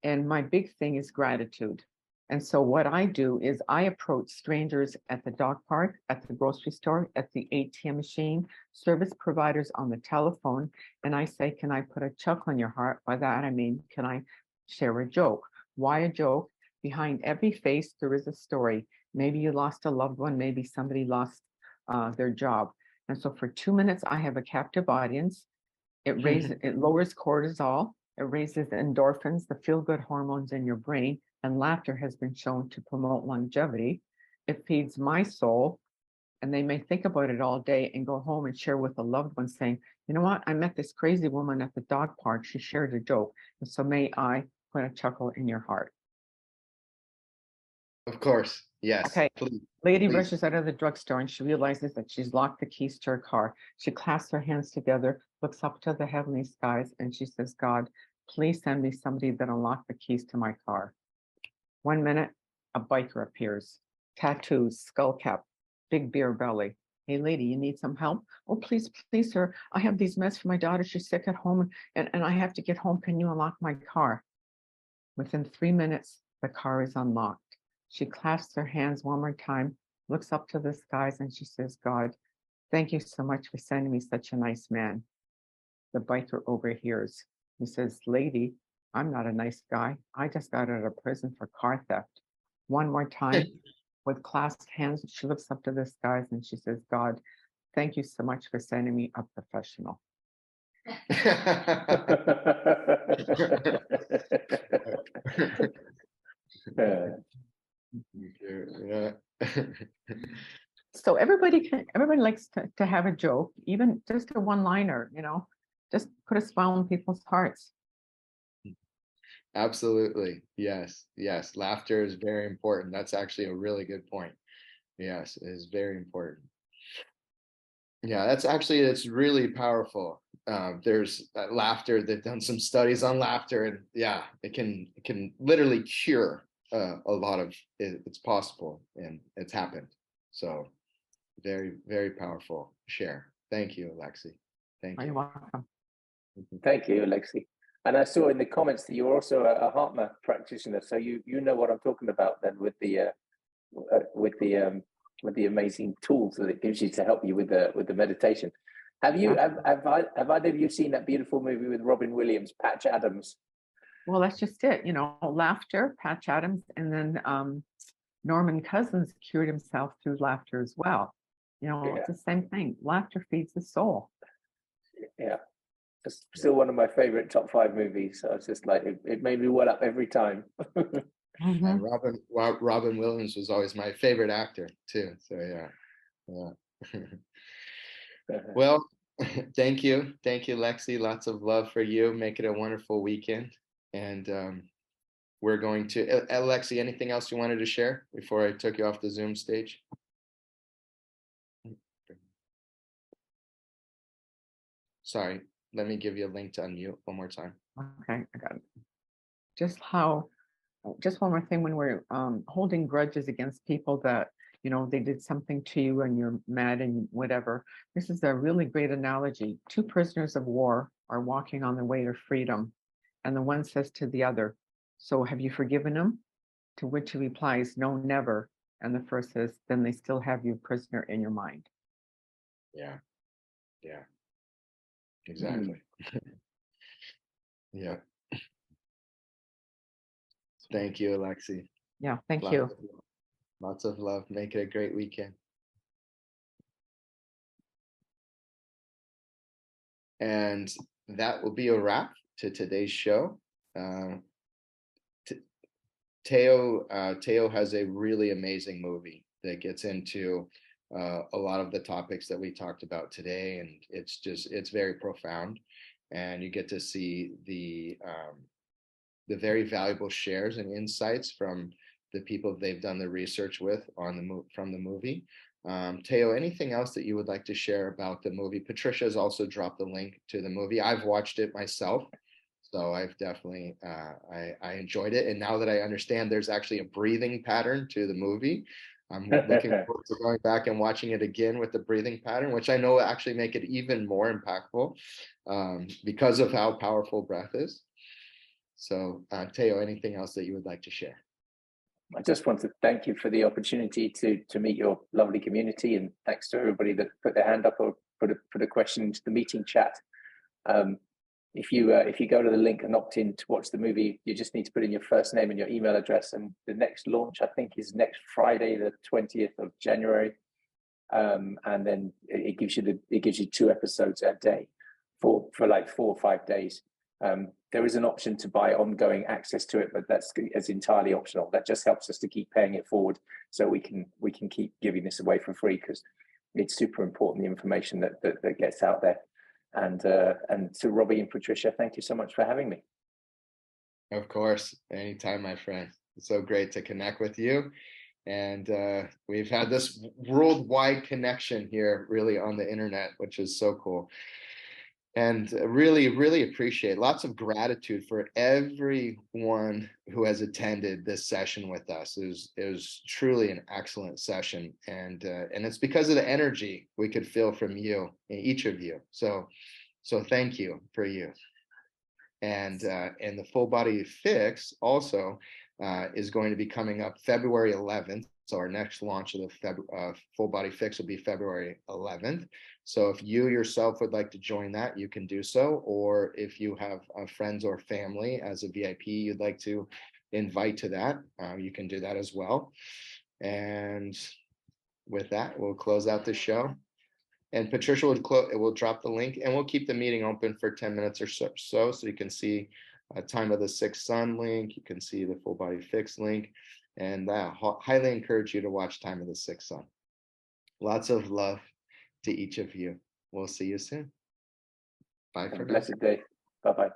and my big thing is gratitude. And so what I do is I approach strangers at the dog park, at the grocery store, at the ATM machine, service providers on the telephone, and I say, can I put a chuckle in your heart? By that, I mean, can I share a joke? Why a joke? Behind every face, there is a story. Maybe you lost a loved one. Maybe somebody lost their job. And so for 2 minutes, I have a captive audience. It lowers cortisol. It raises endorphins, the feel-good hormones in your brain, and laughter has been shown to promote longevity. It feeds my soul, and they may think about it all day and go home and share with a loved one saying, you know what, I met this crazy woman at the dog park. She shared a joke. And so may I put a chuckle in your heart. Of course, yes. Okay. Please. Lady rushes out of the drugstore and she realizes that she's locked the keys to her car. She clasps her hands together, looks up to the heavenly skies, and she says, God, please send me somebody that unlocked the keys to my car. 1 minute, a biker appears. Tattoos, skull cap, big beer belly. Hey, lady, you need some help? Oh, please, please, sir. I have these meds for my daughter. She's sick at home and I have to get home. Can you unlock my car? Within 3 minutes, the car is unlocked. She clasps her hands one more time, looks up to the skies, and she says, God, thank you so much for sending me such a nice man. The biker overhears. He says, lady, I'm not a nice guy. I just got out of prison for car theft. One more time, with clasped hands, she looks up to the skies and she says, God, thank you so much for sending me a professional. So everybody likes to have a joke, even just a one-liner, just put a smile on people's hearts. Absolutely. Yes. Yes. Laughter is very important. That's actually a really good point. Yes, it is very important. Yeah, it's really powerful. There's laughter. They've done some studies on laughter, and yeah, it can literally cure a lot of it. It's possible, and it's happened. So very, very powerful share. Thank you, Alexi. Thank you. You're welcome. Thank you, Alexi. And I saw in the comments that you're also a Hartma practitioner, so you know what I'm talking about then with the amazing tools that it gives you to help you with the meditation. Have either of you seen that beautiful movie with Robin Williams, Patch Adams? Well, that's just it, laughter, Patch Adams, and then Norman Cousins cured himself through laughter as well. It's the same thing. Laughter feeds the soul. Yeah. It's still one of my favorite top 5 movies. So it's just like it made me well up every time. And Robin Williams was always my favorite actor too. So yeah. Well, thank you, Lexi. Lots of love for you. Make it a wonderful weekend, and we're going to Lexi. Anything else you wanted to share before I took you off the Zoom stage? Sorry. Let me give you a link to unmute one more time. Okay, I got it. Just how just one more thing, when we're holding grudges against people that, you know, they did something to you and you're mad and whatever. This is a really great analogy. Two prisoners of war are walking on their way to freedom, and the one says to the other, "So have you forgiven him?" To which he replies, "No, never." And the first says, "Then they still have you prisoner in your mind." Yeah. Yeah. Exactly. Yeah. Thank you, Alexi. Yeah, thank you. Lots of love. Make it a great weekend. And that will be a wrap to today's show. Theo has a really amazing movie that gets into a lot of the topics that we talked about today, and it's very profound, and you get to see the very valuable shares and insights from the people they've done the research with from the movie. Theo, anything else that you would like to share about the movie? Patricia has also dropped the link to the movie. I've watched it myself, so I've definitely I enjoyed it. And now that I understand there's actually a breathing pattern to the movie, I'm looking forward to going back and watching it again with the breathing pattern, which I know will actually make it even more impactful because of how powerful breath is. So, Theo, anything else that you would like to share? I just want to thank you for the opportunity to meet your lovely community, and thanks to everybody that put their hand up or put a question into the meeting chat. If you go to the link and opt in to watch the movie, you just need to put in your first name and your email address, and the next launch, I think, is next Friday, the 20th of January, and then it gives you 2 episodes a day for like 4 or 5 days. There is an option to buy ongoing access to it, but that's entirely optional. That just helps us to keep paying it forward, so we can keep giving this away for free, because it's super important, the information that gets out there. And to Robbie and Patricia, thank you so much for having me. Of course, anytime, my friend. It's so great to connect with you. And we've had this worldwide connection here, really, on the internet, which is so cool. And really, really appreciate, lots of gratitude for everyone who has attended this session with us. It was truly an excellent session, and it's because of the energy we could feel from you, each of you. So thank you for you. And the Full Body Fix also is going to be coming up February 11th. So our next launch of the Full Body Fix will be February 11th. So if you yourself would like to join that, you can do so. Or if you have friends or family as a VIP you'd like to invite to that, you can do that as well. And with that, we'll close out the show. And Patricia will drop the link, and we'll keep the meeting open for 10 minutes or so you can see Time of the Sixth Sun link. You can see the Full Body Fix link. And I highly encourage you to watch Time of the Sixth Sun. Lots of love to each of you. We'll see you soon. Bye for now. Blessed day. Bye-bye.